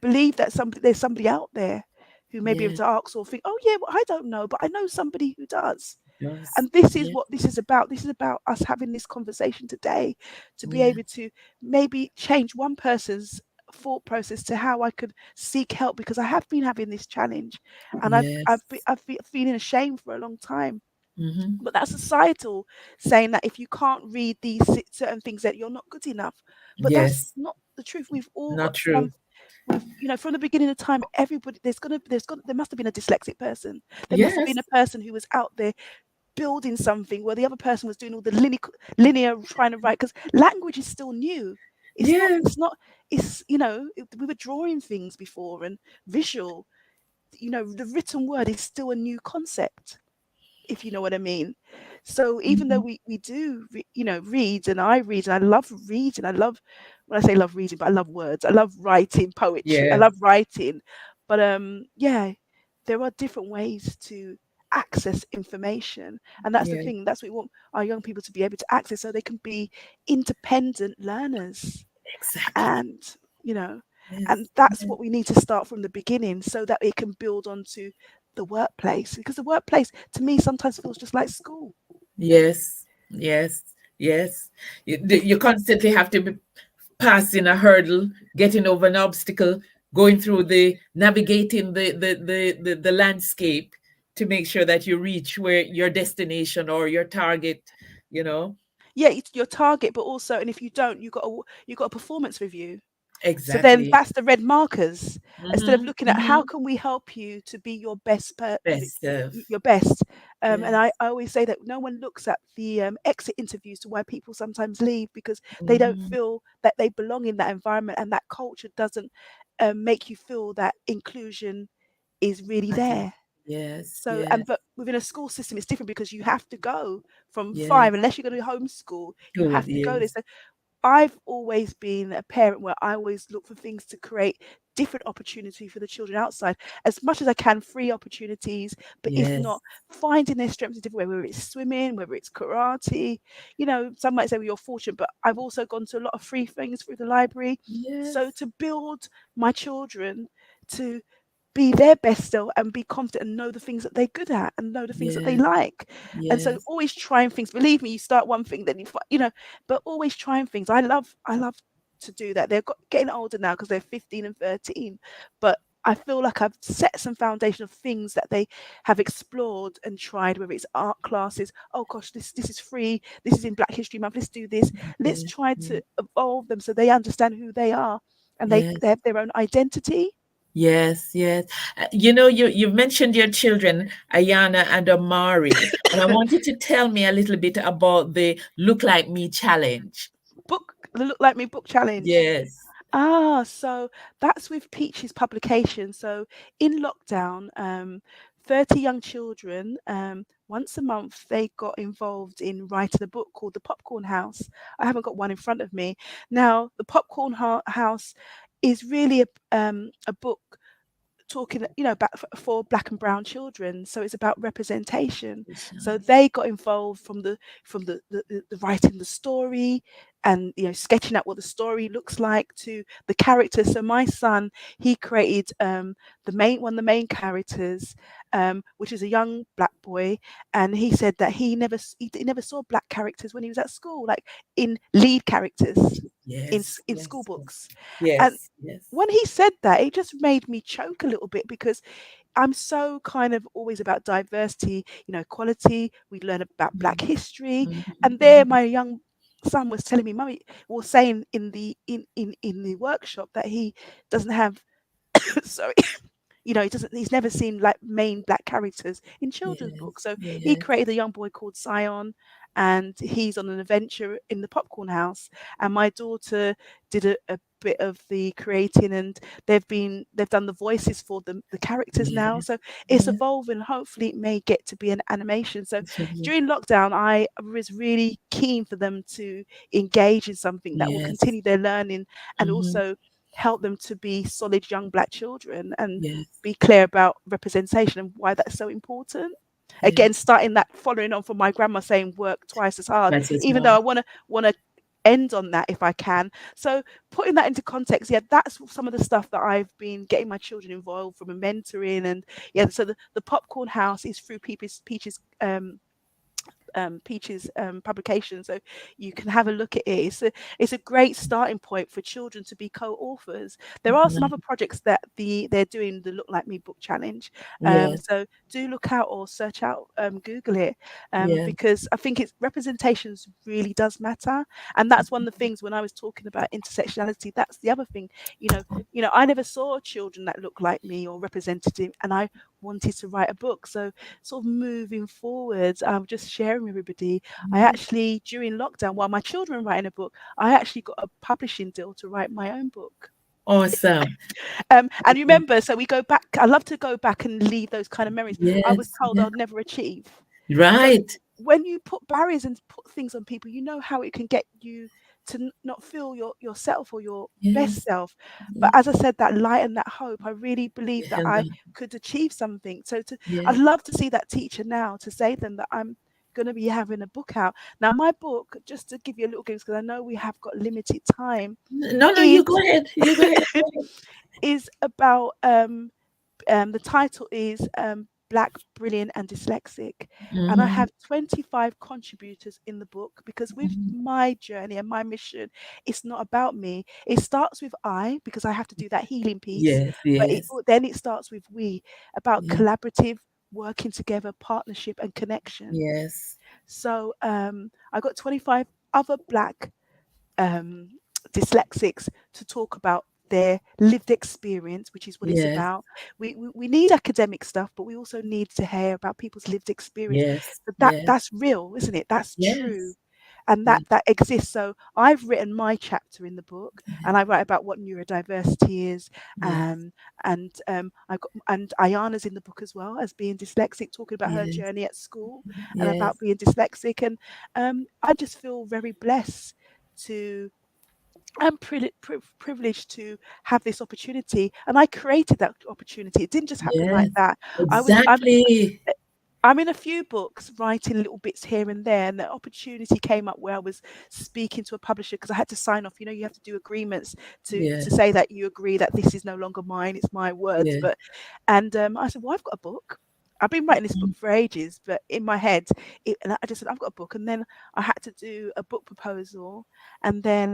believe that there's somebody out there who may be able Yes, to ask or think, oh yeah, well, I don't know, but I know somebody who does. does. And this is Yeah, what this is about. This is about us having this conversation today to be yeah, able to maybe change one person's thought process to how I could seek help, because I have been having this challenge and yes. I've been feeling ashamed for a long time. Hmm. But that's societal saying that if you can't read these certain things that you're not good enough. But that's Yes, not the truth. We've all not got some. true. We've from the beginning of time, everybody there must have been a dyslexic person. There must have Yes, been a person who was out there building something where the other person was doing all the linear trying to write, because language is still new. It's not. yes, It's not. We were drawing things before and visual. The written word is still a new concept, if you know what I mean. So even though hmm, we do read, and I read, and I love reading, I love, when I say love reading, but I love words, I love writing poetry, I yes, love writing, but yeah, there are different ways to access information, and that's the yes, thing. That's what we want our young people to be able to access, so they can be independent learners. exactly. And you know Yes, and that's yes, what we need to start from the beginning, so that it can build onto the workplace, because the workplace to me sometimes feels just like school. yes, yes, yes. You constantly have to be passing a hurdle, getting over an obstacle, going through navigating the landscape to make sure that you reach where your destination or your target, you know. Yeah, it's your target, but also, and if you don't, you got a performance review. So then Exactly. that's the red markers. Instead of Mm-hmm, looking at how mm-hmm. can we help you to be your best, Best self. your best. And Yes. I always say that no one looks at the exit interviews to why people sometimes leave, because they don't Mm-hmm. feel that they belong in that environment, and that culture doesn't make you feel that inclusion is really Matter. there. Yes, So, yes, but within a school system, it's different, because you have to go from yes. 5, unless you're going to homeschool, you Good, have to go there. yes, So I've always been a parent where I always look for things to create different opportunity for the children outside, as much as I can, free opportunities. But if yes, not, finding their strengths in different way, whether it's swimming, whether it's karate. Some might say, well, you're fortunate, but I've also gone to a lot of free things through the library. So yes, to build my children to be their best self and be confident and know the things that they're good at and know the things that they yes, like. And so yes, always trying things. Believe me, you start one thing, then but always trying things. I love to do that. Getting older now, because they're 15 and 13, but I feel like I've set some foundation of things that they have explored and tried, whether it's art classes. Oh gosh, this is free. This is in Black History Month. Let's do this. Let's yes, try yes, to evolve them so they understand who they are, and yes. they have their own identity. Yes, yes. You've mentioned your children, Ayana and Amari, and I want you to tell me a little bit about the Look Like Me challenge. The Look Like Me book challenge. Yes. So that's with Peach's publication. So in lockdown, 30 young children, once a month, they got involved in writing a book called The Popcorn House. I haven't got one in front of me. Now, The Popcorn House is really a book talking, about for black and brown children. So it's about representation. So they got involved from the writing the story, and sketching out what the story looks like to the characters. So my son, he created one of the main characters, which is a young black boy, and he said that he never saw black characters when he was at school, like in lead characters Yes, in school yes, yes, books. And yes, yes. when he said that, it just made me choke a little bit, because I'm so kind of always about diversity, equality. We learn about Black history, Mhm, and there, mhm. my young son was telling me, "Mummy," was saying in the workshop that he doesn't have, sorry, he's never seen like main black characters in children's books. Yes, So he yes, created a young boy called Sion, and he's on an adventure in the popcorn house. And my daughter did a bit of the creating, and they've done the voices for the characters now. yes, So it's yes. evolving. Hopefully it may get to be an animation. So It should be. during lockdown, I was really keen for them to engage in something that will Yes. continue their learning, and Hmm. also help them to be solid young black children, and Yes, be clear about representation and why that's so important. yes. Again, starting that, following on from my grandma saying work twice as hard, That's as even though hard. I want to end on that if I can. So putting that into context, yeah, that's some of the stuff that I've been getting my children involved from, a mentoring. And yeah, so the popcorn house is through Peaches publication, so you can have a look at it. It's a great starting point for children to be co-authors. There are some Mhm. other projects that they're doing, the Look Like Me book challenge. Yes, So do look out or search out, Google it, yes. because I think it's representations really does matter. And that's one of the things when I was talking about intersectionality. That's the other thing. I never saw children that look like me or representative, and I wanted to write a book. So sort of moving forwards, just sharing with everybody, I Mhm. actually, during lockdown, while my children were writing a book, I actually got a publishing deal to write my own book. Awesome. And you remember, so we go back, I love to go back and leave those kind of memories I was Yes, told yes. I'd never achieve. So Right. when you put barriers and put things on people, how it can get you to not feel yourself or your best Yes. self. But Mhm. as I said, that light and that hope, I really believe You that held I on. could achieve something. So I'd Yes. love to see that teacher now, to say to them that I'm going to be having a book out. Now, my book, just to give you a little glimpse, because I know we have got limited time, No, no, you is go ahead. You go ahead. Go ahead. is about the title is Black, Brilliant and Dyslexic. And I Mhm, have 25 contributors in the book, because with mhm. my journey and my mission, it's not about me. It starts with I, because I have to do that healing piece. Yes, But yes, then it starts with we, about yes, collaborative, working together, partnership and connection. yes, So I got 25 other Black um, dyslexics to talk about their lived experience, which is what it's yes, about. We need academic stuff, but we also need to hear about people's lived experience. yes, But yes, that's real, isn't it? That's true. yes, And yes, that exists. So I've written my chapter in the book, and I write about what neurodiversity is, yes, um, and Ayana's in the book as well, as being dyslexic, talking about her yes, journey at school and yes, about being dyslexic. And I just feel very blessed to I'm privileged to have this opportunity, and I created that opportunity. It didn't just happen like yes. that. I was Exactly. I'm in a few books writing little bits here and there, and the opportunity came up where I was speaking to a publisher, because I had to sign off. You have to do agreements to Yes, say that you agree that this is no longer mine; it's my words. yes. And I said, "Well, I've got a book. I've been writing this book Mhm. for ages, but in my head, and I just said, I've got a book." And then I had to do a book proposal, and then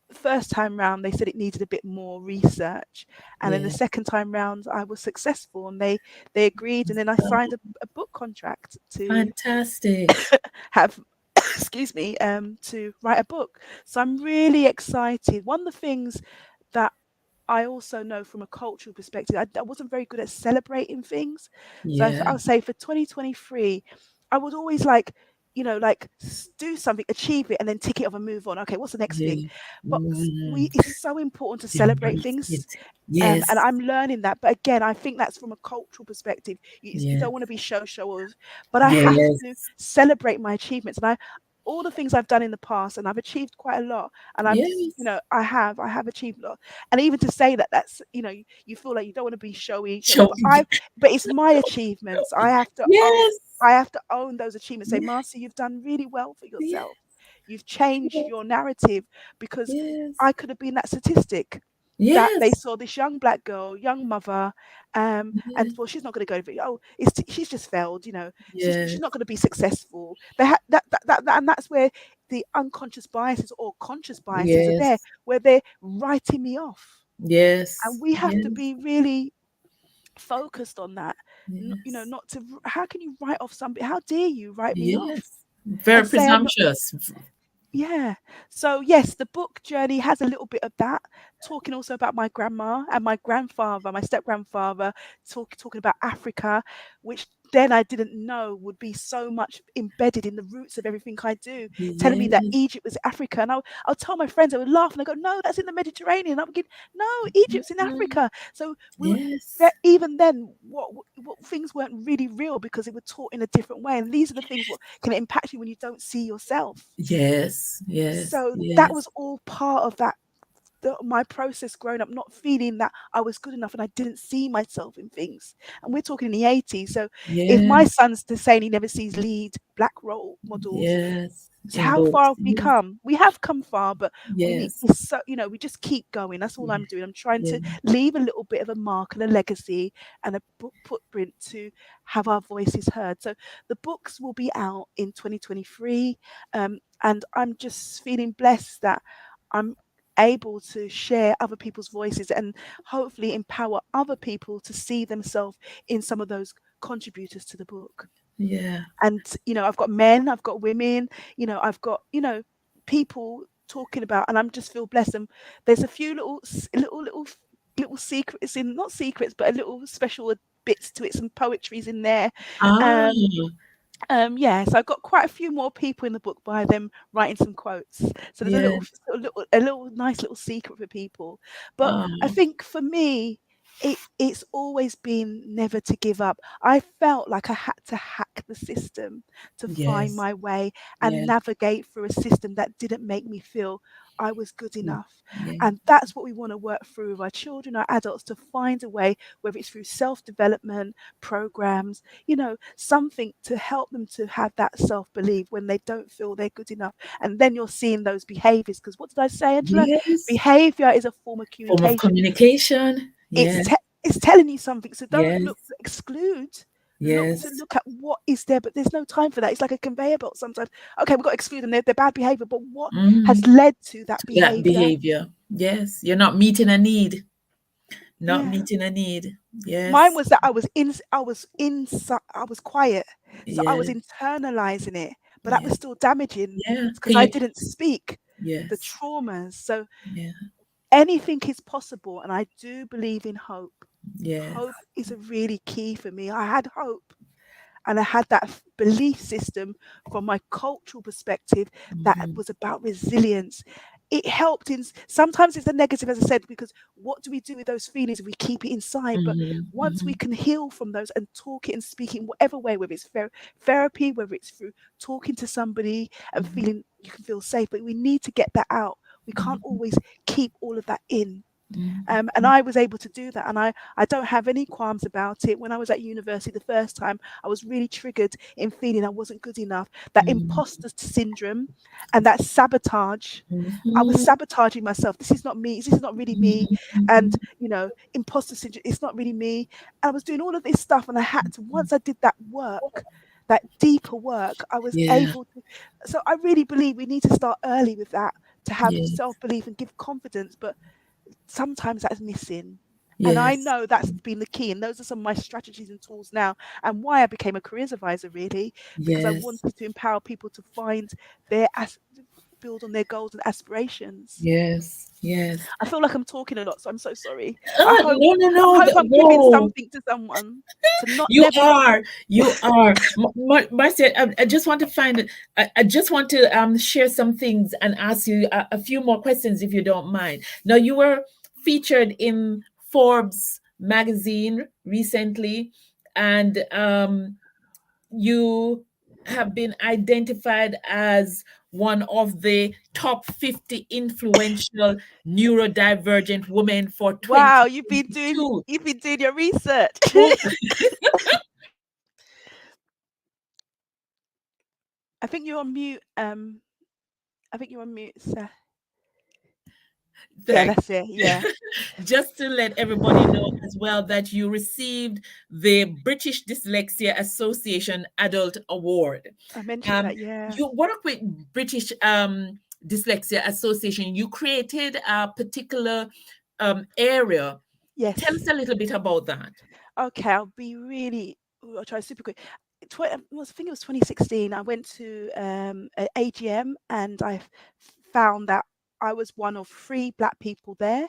the first time round they said it needed a bit more research, and then the Yes. second time round I was successful, and they agreed, and then I signed a book contract to Fantastic. have excuse me, to write a book. So I'm really excited. One of the things that I also know from a cultural perspective, I wasn't very good at celebrating things. So Yeah, I would say for 2023, I would always like, like do something, achieve it, and then tick it off and move on. Okay, what's the next thing? yeah. But Mm, it's so important to celebrate embrace things. it. And Yes, I'm learning that. But again, I think that's from a cultural perspective. You yes, don't want to be showers, but I have to yes, celebrate my achievements. And all the things I've done in the past, and I've achieved quite a lot. And yes. I have achieved a lot. And even to say that, that's, you feel like you don't want to be showy, Show. but it's my achievements. I have to own. Yes, I have to own those achievements. Say, yes, Marcia, you've done really well for yes. yourself. You've changed your narrative, because Yes. I could have been that statistic that they Yes. saw this young black girl, young mother, and Yes. well, she's not going to go. Oh, she's just failed. She's Yes. not going to be successful. They and that's where the unconscious biases or conscious biases are there, Yes. where they're writing me off, and Yes. we have to Yes. be really focused on that. Yes. Not to. How can you write off somebody? How dare you write me off Yes. Very and say I'm not? presumptuous. Yeah. So yes, the book journey has a little bit of that. Talking also about my grandma and my grandfather, my step grandfather, talking about Africa, which then I didn't know would be so much embedded in the roots of everything I do. Telling me that Yes. Egypt was Africa, and I'll tell my friends, I would laugh and I go, "No, that's in the Mediterranean." I would go, "No, Egypt's in Mhm. Africa." So we were. Yes. Even then, what things weren't really real because they were taught in a different way, and these are the things what can impact you when you don't see yourself. Yes. Yes. So that Yes. was all part of that, my process growing up, not feeling that I was good enough and I didn't see myself in things. And we're talking in the 80s. So if my Yes. son's to saying he never sees lead black role models, Yes. so In how far books. have we Yes. come? We have come far, but we need, Yes. it's so, we just keep going. That's all I'm doing. I'm trying to Yes. leave a little bit of a mark and a legacy and a footprint to have our voices heard. So the books will be out in 2023. And I'm just feeling blessed that I'm able to share other people's voices and hopefully empower other people to see themselves in some of those contributors to the book. Yeah. And I've got men, I've got women, I've got people talking about, and I'm just feel blessed. And there's a few little secrets in, not secrets, but a little special bits to it, some poetries in there. Ah. Yeah, so I've got quite a few more people in the book by them writing some quotes. So there's Yes. a little nice little secret for people. But I Oh. think for me, it's always been never to give up. I felt like I had to hack the system to find Yes. my way and Yes. navigate through a system that didn't make me feel I was good Yeah. enough. Yeah. And that's what we want to work through with our children, our adults, to find a way, whether it's through self-development programs, something to help them to have that self-belief when they don't feel they're good enough. And then you're seeing those behaviors, because what did I say, Angela? Yes. Behavior is a form of Form of communication. communication. it's Yes. te- it's telling you something, so don't Yes. look to exclude. Yes. Look at what is there, but there's no time for that. It's like a conveyor belt sometimes. Okay, we've got to exclude them, they're bad behavior, but what has Mhm. led to that That behavior? behavior. Yes. You're not meeting a need. Not Yeah. meeting a need. Mine Yes. was that I was quiet, so I was Yes. internalizing it, but that was Yes. still damaging Yeah. because Can I you? didn't speak the Yes. traumas. So Yeah. anything is possible, and I do believe in hope. Yes. Hope is a really key for me. I had hope, and I had that belief system from my cultural perspective that Mhm. was about resilience. It helped in, sometimes it's a negative, as I said, because what do we do with those feelings if we keep it inside? But Mhm. once we Mhm. can heal from those and talk it and speak it in whatever way, whether it's therapy, whether it's through talking to somebody and Mhm. feeling you can feel safe, but we need to get that out. We can't Mhm. always keep all of that in. And Mhm. I was able to do that. And I don't have any qualms about it. When I was at university the first time, I was really triggered in feeling I wasn't good enough. That Mhm. imposter syndrome and that sabotage. I was Mhm. sabotaging myself. This is not me. This is not really me. Mhm. And, Mhm. imposter syndrome, it's not really me. And I was doing all of this stuff. And I had to, once I did that work, that deeper work, I was Yeah. able to. So I really believe we need to start early with that to have Yeah. self belief and give confidence. But sometimes that's missing. And I Yes. know that's been the key. And those are some of my strategies and tools now, and why I became a careers advisor, really, because I Yes. wanted to empower people to find their build on their goals and aspirations. Yes. Yes. I feel like I'm talking a lot, so I'm so sorry. I hope No, no, I no, hope I'm giving no. something to someone to not You never. are. You are. Marcia, I just want to I just want to share some things and ask you a few more questions if you don't mind. Now, you were featured in Forbes magazine recently, and you have been identified as one of the top 50 influential neurodivergent women for Wow, 2022. you've been doing your research. Oh, I think you're on mute, I think you're on mute, sir. Yeah, Thanks. that's it. Yeah, Just to let everybody know as well that you received the British Dyslexia Association Adult Award. I mentioned Um, that. Yeah. you work with British Dyslexia Association. You created a particular area. Tell us Yes. a little bit about that. Okay, I'll be really. I'll try super quick. I think it was 2016. I went to an AGM and found that I was one of three black people there.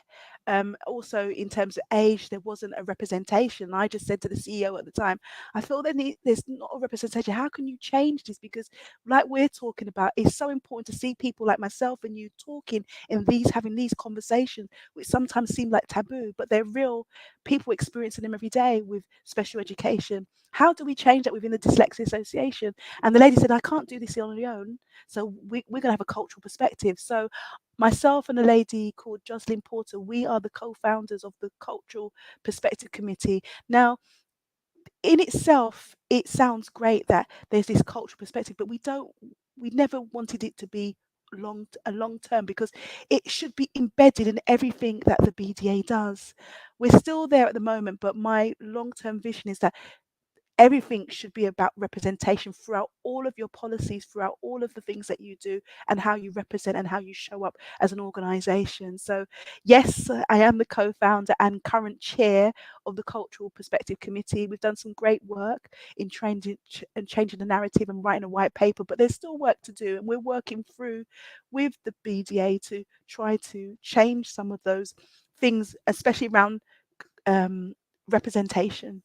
Also, in terms of age, there wasn't a representation. I just said to the CEO at the time, I feel there's not a representation. How can you change this? Because, like we're talking about, it's so important to see people like myself and you talking and having these conversations, which sometimes seem like taboo, but they're real people experiencing them every day with special education. How do we change that within the Dyslexia Association? And the lady said, I can't do this on your own. So we're going to have a cultural perspective. So myself and a lady called Jocelyn Porter, we are the co-founders of the Cultural Perspective Committee. Now, in itself, it sounds great that there's this cultural perspective, but we never wanted it to be a long term, because it should be embedded in everything that the BDA does. We're still there at the moment, but my long term vision is that everything should be about representation throughout all of your policies, throughout all of the things that you do, and how you represent and how you show up as an organization. So yes, I am the co-founder and current chair of the Cultural Perspective Committee. We've done some great work in changing the narrative and writing a white paper, but there's still work to do, and we're working through with the BDA to try to change some of those things, especially around representation,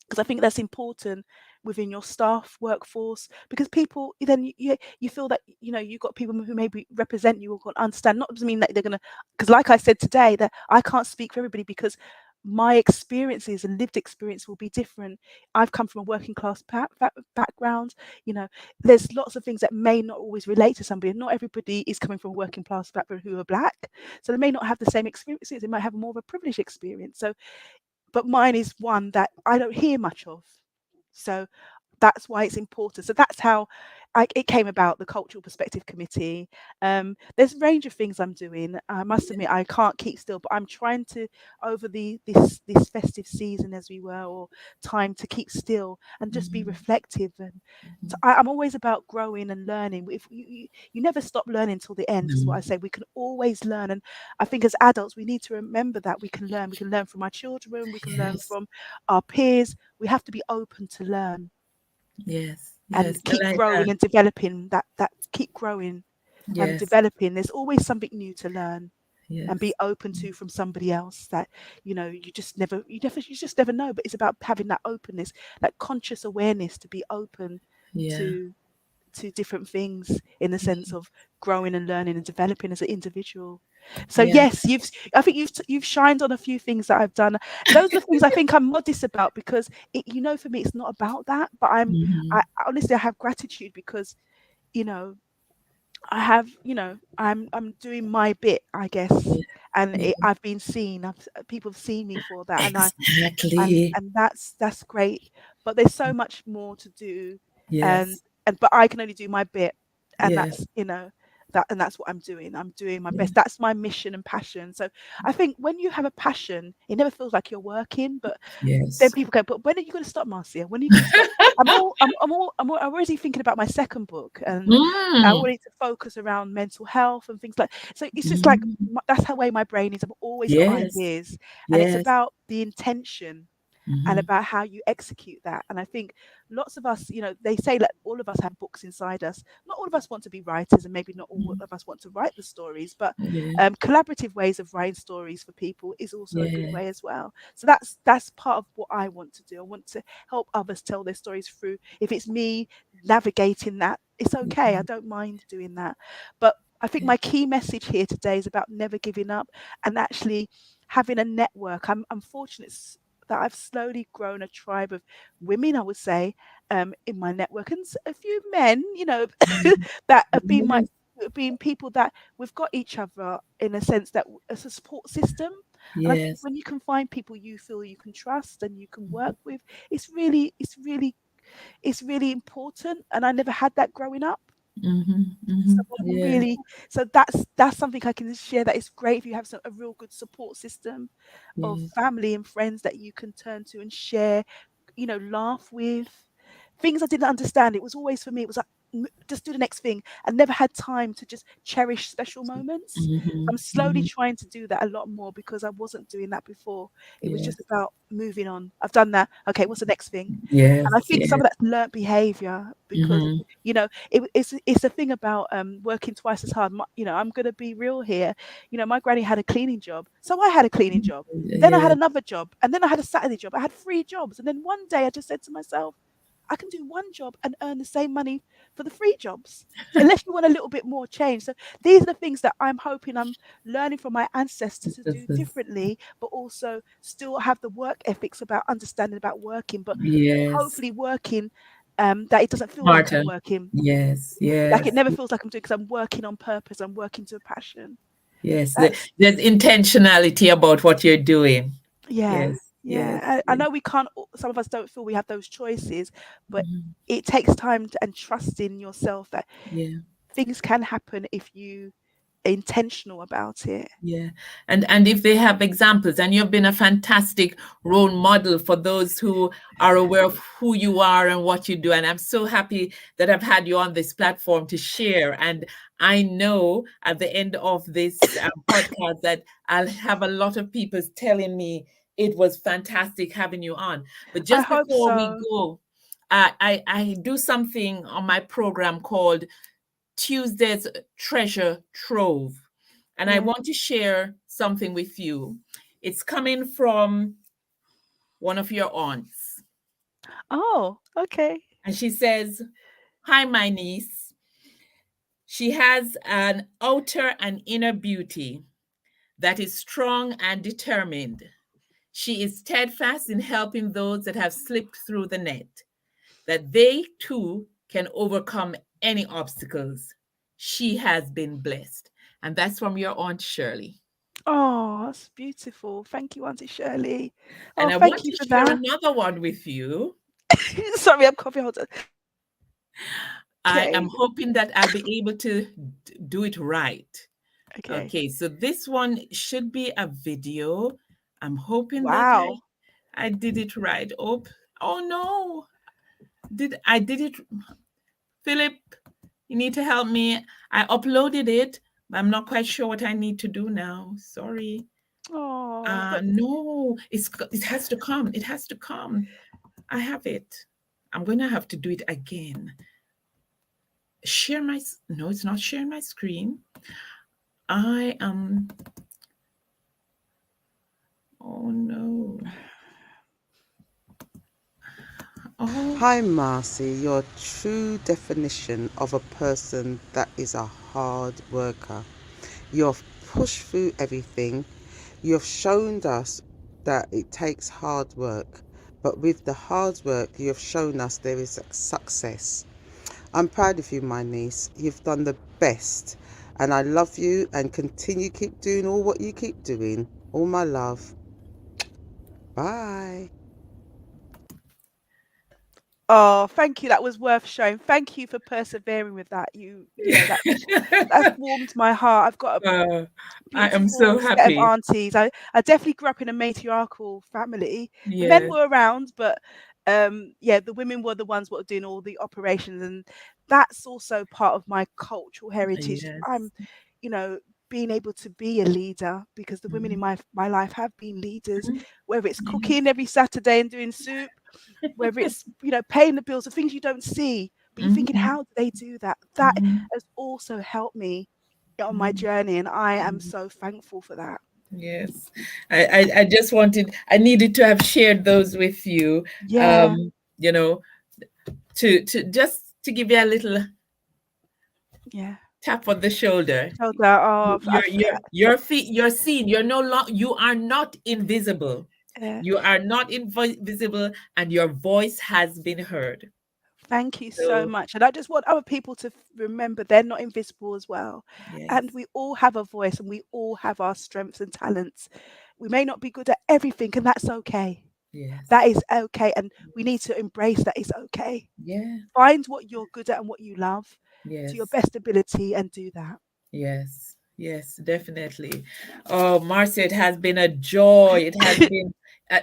because I think that's important within your staff workforce, because people then you feel that you've got people who maybe represent you or can understand. Not doesn't mean that they're gonna, because like I said today, that I can't speak for everybody, because my experiences and lived experience will be different. I've come from a working class background. you know there's lots of things that may not always relate to somebody, and not everybody is coming from a working class background who are black, so they may not have the same experiences. They might have more of a privileged experience. So but mine is one that I don't hear much of. So that's why it's important. So that's how it came about, the Cultural Perspective Committee. There's a range of things I'm doing. I must admit, I can't keep still, but I'm trying to, over this festive season, as we were, or time, to keep still and just be Mhm, reflective. And so mhm. I'm always about growing and learning. If you never stop learning till the end, is what No. I say. We can always learn, and I think as adults, we need to remember that we can learn. We can learn from our children. We can learn Yes, from our peers. We have to be open to learn yes, and yes. I keep like growing that. and developing. That keep growing and Yes, developing. There's always something new to learn and be yes, open to from somebody else, that you just never know. But it's about having that openness, that conscious awareness, to be open yeah, to different things, in the sense of growing and learning and developing as an individual. So yeah. yes, I think you've shined on a few things that I've done. Those are the things I think I'm modest about, because for me it's not about that. But Hmm. I honestly, I have gratitude, because you know I'm doing my bit, I guess, Yeah, and yeah. I've been seen. People have seen me for that, Exactly. and that's great. But there's so much more to do, and Yes, but I can only do my bit, and yes, that's what I'm doing. I'm doing my yeah, best. That's my mission and passion. So I think when you have a passion, it never feels like you're working. But then yes. people go, but when are you going to stop, Marcia? When are you going to stop? I'm already thinking about my second book, and I Mm, wanted to focus around mental health and things like. So it's just like mm. that's how way my brain is. I've always got Yes, ideas, and it's yes. about the intention and Hmm. about how you execute that. And I think lots of us, they say that all of us have books inside us. Not all of us want to be writers, and maybe not all of us want to write the stories, but Yeah, collaborative ways of writing stories for people is also a good yeah, way as well. So that's part of what I want to do. I want to help others tell their stories through. If it's me navigating that, it's okay. I mhm, don't mind doing that. But I think yeah, my key message here today is about never giving up, and actually having a network. I'm fortunate that I've slowly grown a tribe of women, I would say, in my network, and a few men, mhm. that have been Yes, being people that we've got each other, in a sense that as a support system. And I think yes. when you can find people you feel you can trust and you can work with, it's really important. And I never had that growing up. So I'm Yeah. really, so that's something I can share, that it's great if you have a real good support system of Yes. family and friends that you can turn to and share, laugh with. Things I didn't understand. It was always for me, it was like, just do the next thing. I never had time to just cherish special moments. I'm slowly Hmm. trying to do that a lot more because I wasn't doing that before. It was just Yes. about moving on. I've done that. Okay, what's the next thing? And I Yes. think some Yes. of that's learnt behavior because Hmm. it's a thing about working twice as hard. I'm going to be real here. My granny had a cleaning job, so I had a cleaning job. Then I had Yeah. another job, and then I had a Saturday job. I had 3 jobs, and then one day I just said to myself, I can do one job and earn the same money for the 3 jobs, unless you want a little bit more change. So these are the things that I'm hoping I'm learning from my ancestors to do This is differently, but also still have the work ethics about understanding about working, but yes. hopefully working that it doesn't feel like I'm Smarter. working. Yes. Like it Yes. never feels like I'm doing, because I'm working on purpose. I'm working to a passion. Yes. That's There's intentionality about what you're doing. Yeah, Yes. yeah. Yes. I Yes. know we can't. Some of us don't feel we have those choices, but Mhm. it takes time and trust in yourself that Yeah. things can happen if you are intentional about it. Yeah. And if they have examples, and you've been a fantastic role model for those who are aware of who you are and what you do. And I'm so happy that I've had you on this platform to share. And I know at the end of this podcast that I'll have a lot of people telling me it was fantastic having you on. But I just hope before we so. go, I do something on my program called Tuesday's Treasure Trove. And I Yeah. want to share something with you. It's coming from one of your aunts. Oh, okay. And she says, "Hi, my niece. She has an outer and inner beauty that is strong and determined. She is steadfast in helping those that have slipped through the net, that they too can overcome any obstacles. She has been blessed." And that's from your Aunt Shirley. Oh, that's beautiful. Thank you, Auntie Shirley. Oh, And I thank want you to for share that. another one with you. Sorry, I'm coffee holder. I am Okay. hoping that I'll be able to do it right. Okay. Okay, so this one should be a video. I'm hoping that Wow. I did it right. Oh no. I did it, Philip, you need to help me. I uploaded it, but I'm not quite sure what I need to do now. Sorry. Oh, but No, it has to come. It has to come. I have it. I'm going to have to do it again. Share my no, it's not sharing my screen. I am Oh no. Oh, Hi, Marcy. You're a true definition of a person that is a hard worker. You've pushed through everything. You've shown us that it takes hard work. But with the hard work, you've shown us there is success. I'm proud of you, my niece. You've done the best. And I love you and continue keep doing all what you keep doing. All my love. Bye. oh, thank you. That was worth showing. Thank you for persevering with that. That's warmed my heart. I've got a uh, I am so beautiful set of happy. aunties. I definitely grew up in a matriarchal family. The men Yes, were around, but yeah, the women were the ones what were doing all the operations, and that's also part of my cultural heritage. yes. I'm, you know, being able to be a leader because the women in Mhm, my life have been leaders, mhm, whether it's yes. cooking every Saturday and doing soup, whether it's paying the bills, the things you don't see, but you're thinking, Mhm, how do they do that? That mhm, has also helped me on my mhm, journey, and I am mhm. so thankful for that. Yes. I just I needed to have shared those with you, Yeah, um, you know, to just to give you a little yeah. tap on the shoulder. So that, oh, Your feet, you're seen. You are not invisible. yeah. You are not invisible, and your voice has been heard. Thank you so So much. And I just want other people to remember they're not invisible as well. And yes, we all have a voice and we all have our strengths and talents. We may not be good at everything, and that's okay. yes, That is okay. And we need yes, to embrace that it's okay. yeah, Find what you're good at and what you love, to your Yes. best ability and do that. Yes. Yes, definitely. Oh, Marcia, it has been a joy.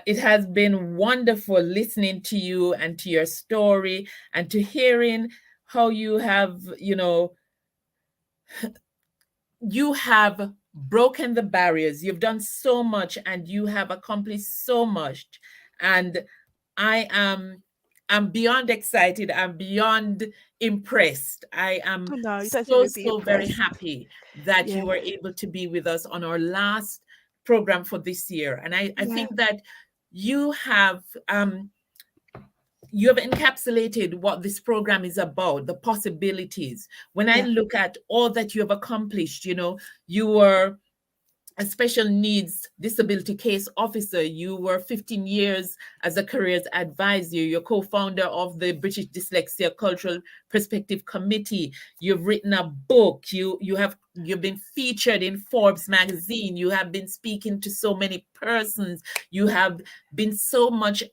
It has been wonderful listening to you and to your story and to hearing how you have, you have broken the barriers. You've done so much and you have accomplished so much. And I am I'm beyond excited. I'm beyond impressed. I am Oh, no, you don't seem so, to be so very impressed. happy that you Yeah, were able to be with us on our last program for this year. And I yeah, think that you have you have encapsulated what this program is about, the possibilities. When I yeah. look at all that you have accomplished, you were a special needs disability case officer. You were 15 years as a careers advisor. You're co-founder of the British Dyslexia Cultural Perspective Committee. You've written a book. You've been featured in Forbes magazine. You have been speaking to so many persons. You have been so much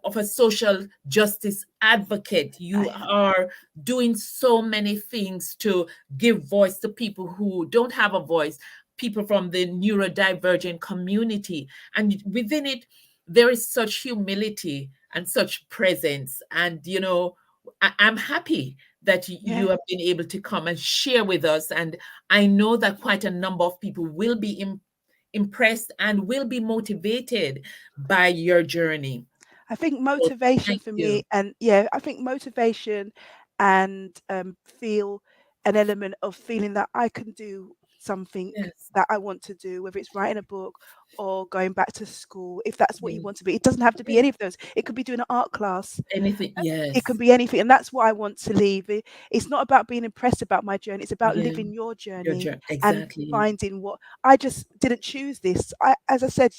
of a social justice advocate. You are doing so many things to give voice to people who don't have a voice, people from the neurodivergent community. And within it, there is such humility and such presence. And, I'm happy that you Yeah. have been able to come and share with us. And I know that quite a number of people will be impressed and will be motivated by your journey. I think So motivation thank for me, you. and yeah, I think motivation and feel an element of feeling that I can do something Yes, that I want to do, whether it's writing a book or going back to school, if that's what you yes, want to be. It doesn't have to be yes. any of those. It could be doing an art class. Anything, It can yes, be anything, and that's what I want to leave. It's not about being impressed about my journey. It's about yeah, living your your journey journey, and exactly. finding what I just didn't choose this. As I said,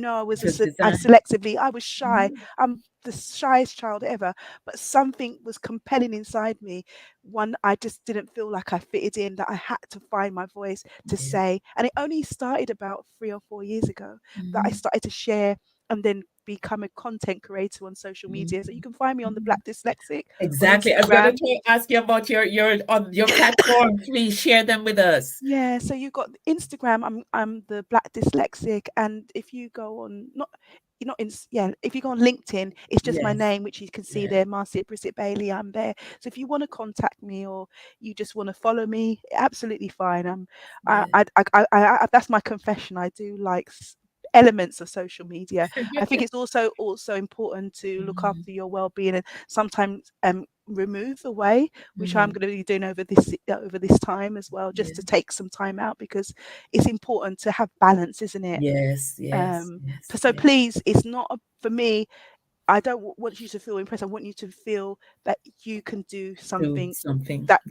I was It was I designed. selectively. I was shy. Mhm. I'm the shyest child ever, but something was compelling inside me. One, I just didn't feel like I fitted in. That I had to find my voice to Yeah. say, and it only started about 3 or 4 years ago that I Mhm. started to share and then become a content creator on social Mhm. media. So you can find me on the Mhm. Black Dyslexic on Exactly. I was going Instagram. to ask you about your on your platform. Please share them with us. Yeah, so you've got Instagram. I'm the Black Dyslexic, and if you go on not you're not in yeah, if you go on LinkedIn, it's just my Yes. name, which you can see Yeah. there, Marcia Brissett Bailey. I'm there. So if you want to contact me or you just want to follow me, absolutely fine. Yeah. That's my confession. I do like elements of social media. I think it's also important to look Mhm. after your well-being and sometimes remove away, which I'm Mhm. going to be doing over this time as well, just Yeah. to take some time out because it's important to have balance, isn't it? Yes. Yes. Um, Yes. so Yes. please, it's not for me. I don't want you to feel impressed. I want you to feel that you can do Do something something. that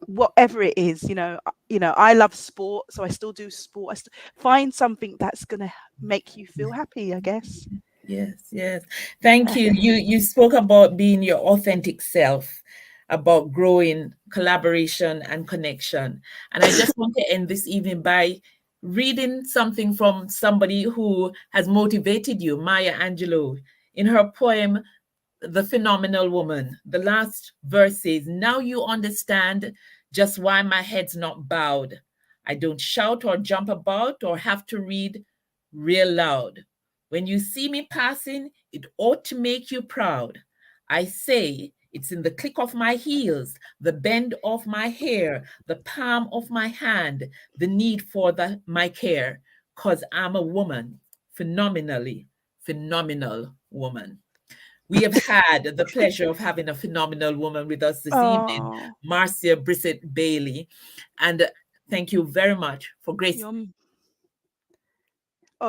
whatever it is, I love sport, so I still do sport. Find something that's going to make you feel happy, I guess. Yes, yes. Thank you. You spoke about being your authentic self, about growing collaboration and connection. And I just want to end this evening by reading something from somebody who has motivated you, Maya Angelou, in her poem The Phenomenal Woman. The last verse says, "Now you understand just why my head's not bowed. I don't shout or jump about or have to read real loud. When you see me passing, it ought to make you proud. I say it's in the click of my heels, the bend of my hair, the palm of my hand, the need for my care, 'cause I'm a woman, phenomenally phenomenal woman." We have had the pleasure of having a phenomenal woman with us this evening, Oh, Marcia Brissett Bailey. And thank you very much for grace. you're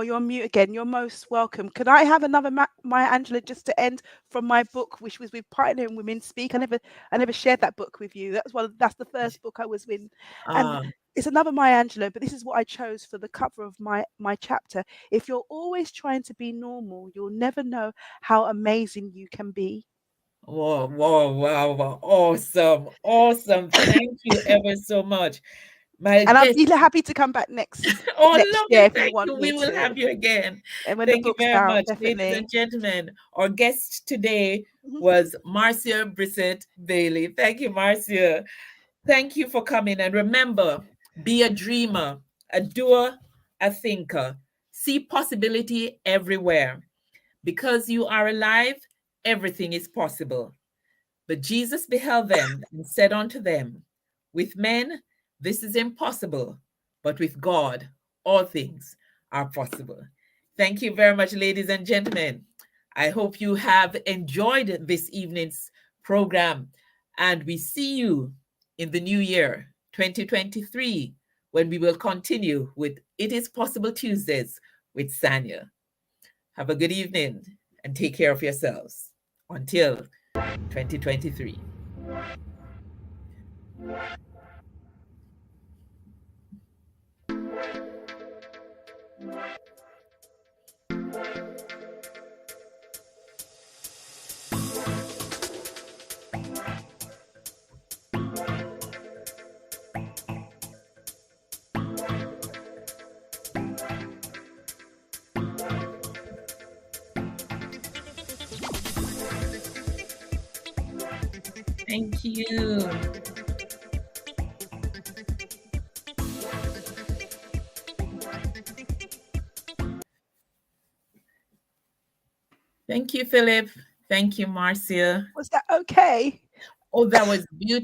you're on mute again. You're most welcome. Could I have another Maya Angelou just to end from my book, which was with Partnering Women Speak? I never shared that book with you. That's the first book I was in, and Uh, it's another Maya Angelou. But this is what I chose for the cover of my chapter. If you're always trying to be normal, you'll never know how amazing you can be. Wow, wow, wow, wow. Awesome. Awesome. Thank you ever so much. My And I'd guest, be happy to come back next oh, year lovely. if you Thank want you. me We will to, have you again. and when the Thank you book's very out, much. Ladies and definitely. gentlemen, our guest today was Marcia Brissett Bailey. Thank you, Marcia. Thank you for coming. And remember, be a dreamer, a doer, a thinker. See possibility everywhere. Because you are alive, everything is possible. But Jesus beheld them and said unto them, with men, this is impossible, but with God, all things are possible. Thank you very much, ladies and gentlemen. I hope you have enjoyed this evening's program, and we see you in the new year, 2023, when we will continue with It Is Possible Tuesdays with Sanya. Have a good evening and take care of yourselves. Until 2023. Thank you. Thank you, Philip. Thank you, Marcia. Was that okay? Oh, that was beautiful.